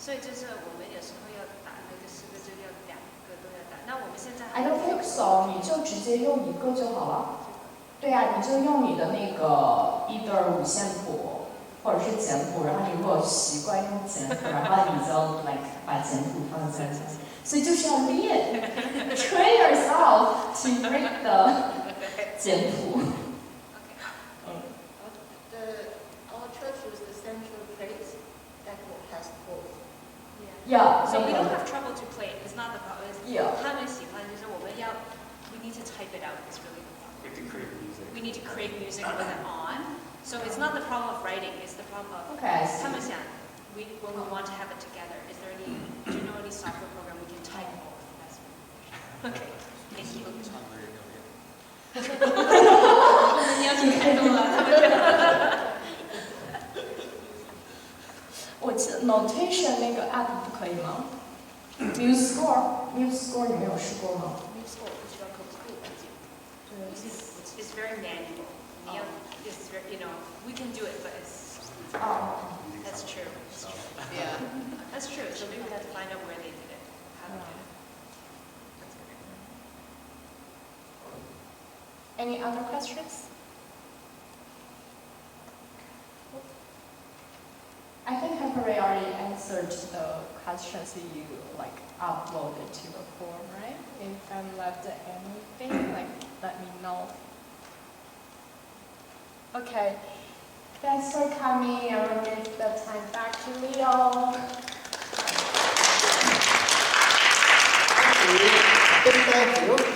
所以就是我们有时候要打那个诗歌就要两个都要打。那我们现在 I don't think so， 你就直接用一个就好了。对呀，你就用你的那个 either 五线谱或者是简谱，然后你如果习惯用简谱，然后你就 like 把简谱放在这里，所以就是要练，train yourself to read the 简谱。Our church is the central place that has both. Yeah. So we don't have trouble to play it. It's not the problem. Yeah. 他们喜欢就是我们要 we need to type it out. It's really the problem. We have to create music. We need to create music with it on. So it's not the problem of writing. It's the problem of 他们想 when we want to have it together. Is there any do you know any software program we can type both? That's okay. Thank you. 唱歌也有练。你要去看懂了，他们就。我记得 notation 那个 app 不可以吗？Muse Score 你没有试过吗？ Musical 不需要口口感觉。对。It's very manual. It's very, you know, we can do it, but it's. That's true. Yeah. That's true. So maybe we have to find out where they did it, how they did it. That's good. Any other questions? I think Hepburn already answered the questions you like uploaded to the form, right? If I'm left anything, like let me know. Okay. Thanks for coming. I will give the time back to Leo. 跟大家